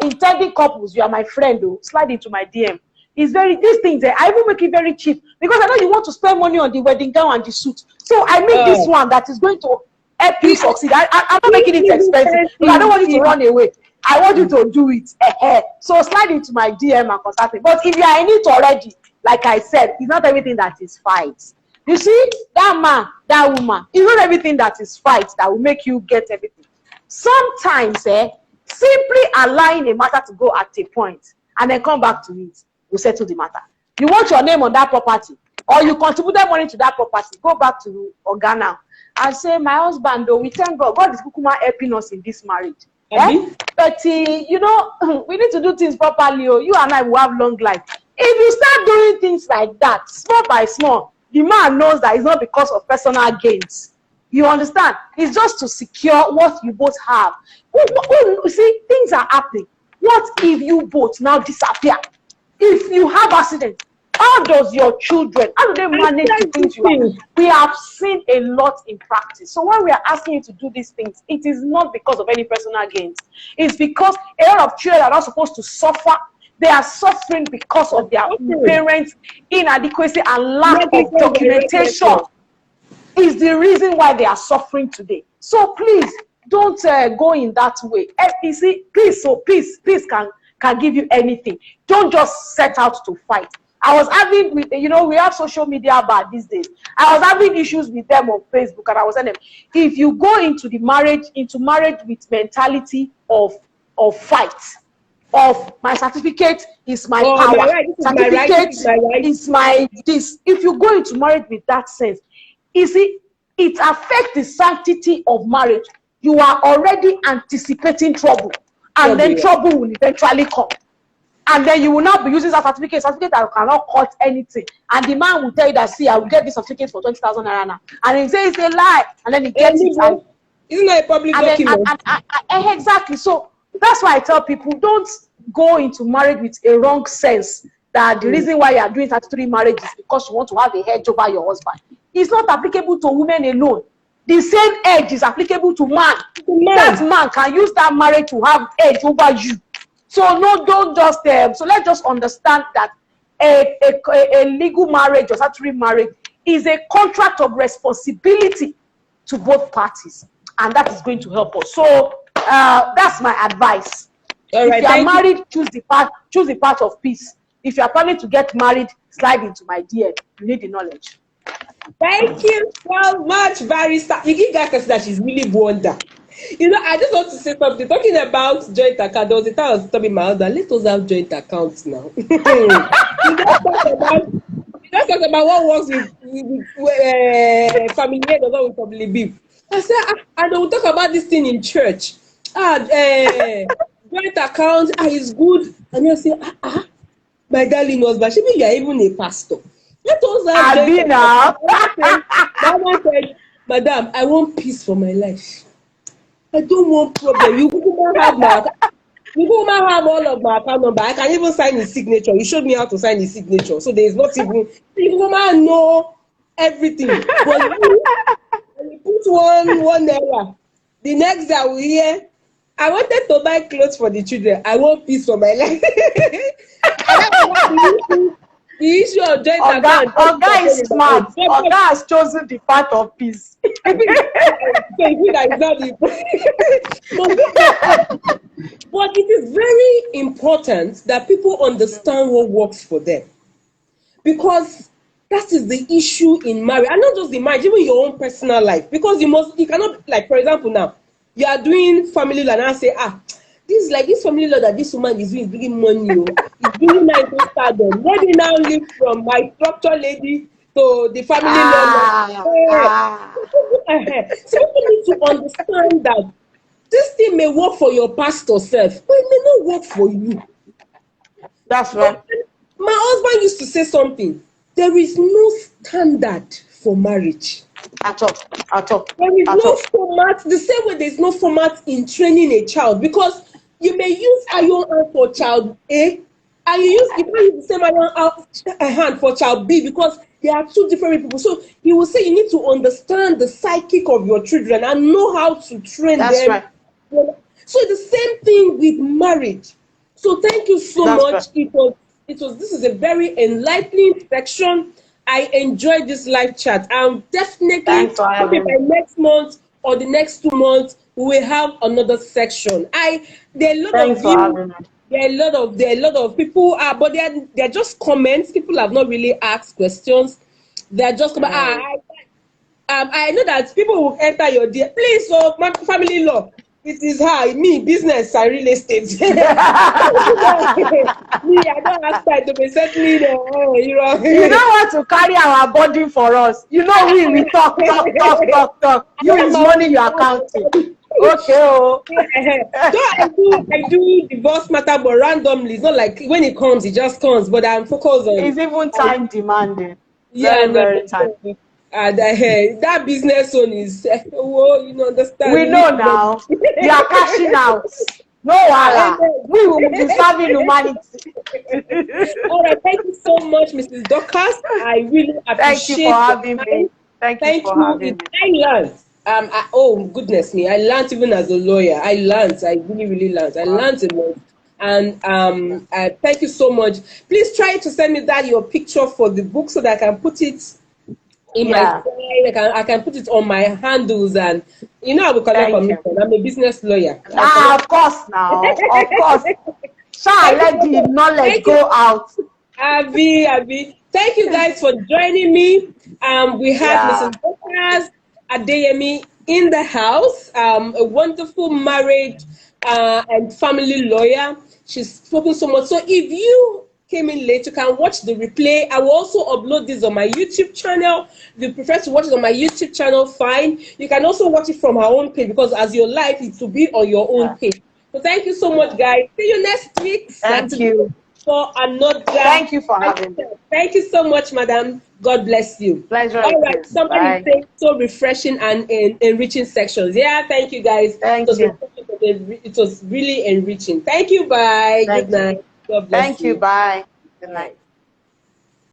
Speaker 2: intending couples, you are my friend, though. Slide into my DM. It's these things, I even make it very cheap, because I know you want to spend money on the wedding gown and the suit. So I make this one that is going to help you succeed. I'm not making it expensive, because I don't want you to run away. I want you to do it. So slide into my DM and contact me. But if you are in it already, like I said, it's not everything that is fight. You see, that man, that woman, it's not everything that is fight that will make you get everything. Sometimes, simply allowing a matter to go at a point and then come back to it will settle the matter. You want your name on that property, or you contributed money to that property, go back to Oga now and say, my husband, though, we thank God. God is kukuma helping us in this marriage. But, you know, we need to do things properly. Oh. You and I will have long life. If you start doing things like that, small by small, the man knows that it's not because of personal gains. You understand? It's just to secure what you both have. You see, things are happening. What if you both now disappear? If you have accident, how does your children, how do they manage the things you have? We have seen a lot in practice. So when we are asking you to do these things, it is not because of any personal gains. It's because a lot of children are not supposed to suffer. They are suffering because of their parents' inadequacy and lack of documentation. Is the reason why they are suffering today. So please don't go in that way. FPC, peace, so peace can give you anything. Don't just set out to fight. I was having, you know, we have social media bad these days. I was having issues with them on Facebook, and I was telling them, if you go into marriage with mentality of fight, of my certificate is my power,
Speaker 1: my right,
Speaker 2: certificate is my this. If you go into marriage with that sense, you see, it affects the sanctity of marriage. You are already anticipating trouble, and then trouble will eventually come. And then you will not be using that certificate that cannot cut anything. And the man will tell you that, see, I will get this certificate for 20,000 naira now. And he says it's a lie, and then he gets it. And,
Speaker 1: isn't that a public document?
Speaker 2: Exactly. So that's why I tell people, don't go into marriage with a wrong sense that the reason why you are doing 33 marriages is because you want to have a hedge over your husband. It's not applicable to women alone. The same edge is applicable to man. That man can use that marriage to have edge over you. So no, don't just so let's just understand that a legal marriage or statutory marriage is a contract of responsibility to both parties, and that is going to help us. So that's my advice. If you are married, choose the path of peace. If you are planning to get married, slide into my DM. You need the knowledge.
Speaker 1: Thank you so much, Barrister. You give that person that she's really wonder. You know, I just want to say something. Talking about joint account, there was a time I was telling my husband, let us have joint accounts now. You just talk about what works with family head or not with family beef. I said, and we'll talk about this thing in church. Joint account is good. And you say, my darling husband, she mean you are even a pastor. Let us have joint account. Mama said, Madam, I want peace for my life. I don't want problem. You go have all of my account number. I can even sign his signature. You showed me how to sign his signature. So there is not even you know everything. But you put one error. The next day I will hear, I wanted to buy clothes for the children. I want peace for my life. The issue of joint account.
Speaker 2: Oga is smart. Oga has chosen the path of peace.
Speaker 1: But it is very important that people understand what works for them, because that is the issue in marriage, and not just in marriage, even your own personal life. Because you cannot, like, for example, now you are doing family law and I say, this family law that this woman is doing is bringing money. It's bringing nice to start them. Let me now live from my structure lady to the family law. So people need to understand that this thing may work for your pastor self, but it may not work for you.
Speaker 2: That's right.
Speaker 1: My husband used to say something. There is no standard for marriage.
Speaker 2: At all.
Speaker 1: There is no format. The same way there is no format in training a child, because you may use iron hand for child A, and you can't use the same iron hand for child B, because they are two different people. So he will say you need to understand the psychic of your children and know how to train them.
Speaker 2: That's right.
Speaker 1: So the same thing with marriage. So thank you so much. Right. This is a very enlightening section. I enjoyed this live chat. Definitely maybe by next month or the next 2 months we will have another section. There are a lot of people, but they're just comments. People have not really asked questions. They're just come. I know that people will enter your DM. Please, so my family law. It is her, me, business and real estate. Me, I don't have time to be settling.
Speaker 2: You don't want to carry our burden for us. You know we talk. You is money you are counting. Okay. Oh.
Speaker 1: So I do divorce matter, but randomly. It's not like when it comes, it just comes. But I'm focused on.
Speaker 2: It's even time demanding.
Speaker 1: Yeah,
Speaker 2: very time.
Speaker 1: And that business one is, well, you understand.
Speaker 2: We know now. You are cashing out. No, wala. We will be serving humanity.
Speaker 1: All right, thank you so much, Mrs. Dorcas. I really appreciate.
Speaker 2: Thank you for having me. Thank you for having me.
Speaker 1: I learned. Oh goodness me, I learned even as a lawyer. I really learned. I learned a lot. And thank you so much. Please try to send me your picture for the book so that I can put it in my side. I can put it on my handles, and I will collect commission. I'm a business lawyer.
Speaker 2: Of course now. Of course. Shall let the knowledge go out.
Speaker 1: Abby. Thank you guys for joining me. We have Mrs. Dorcas Adeyemi in the house, a wonderful marriage and family lawyer. She's spoken so much. So if you came in late, you can watch the replay. I will also upload this on my YouTube channel. If you prefer to watch it on my YouTube channel, fine. You can also watch it from her own page, because as your life, it will be on your own page. So thank you so much, guys. See you next week.
Speaker 2: Thank you.
Speaker 1: For another.
Speaker 2: Thank you for having me.
Speaker 1: Thank you so much, madam. God bless you.
Speaker 2: Pleasure.
Speaker 1: All right. Somebody say so refreshing and enriching sections. Yeah, thank you, guys.
Speaker 2: Thank you.
Speaker 1: It was really enriching. Thank you. Bye. Good night. God bless you.
Speaker 2: Thank you. Bye. Good night.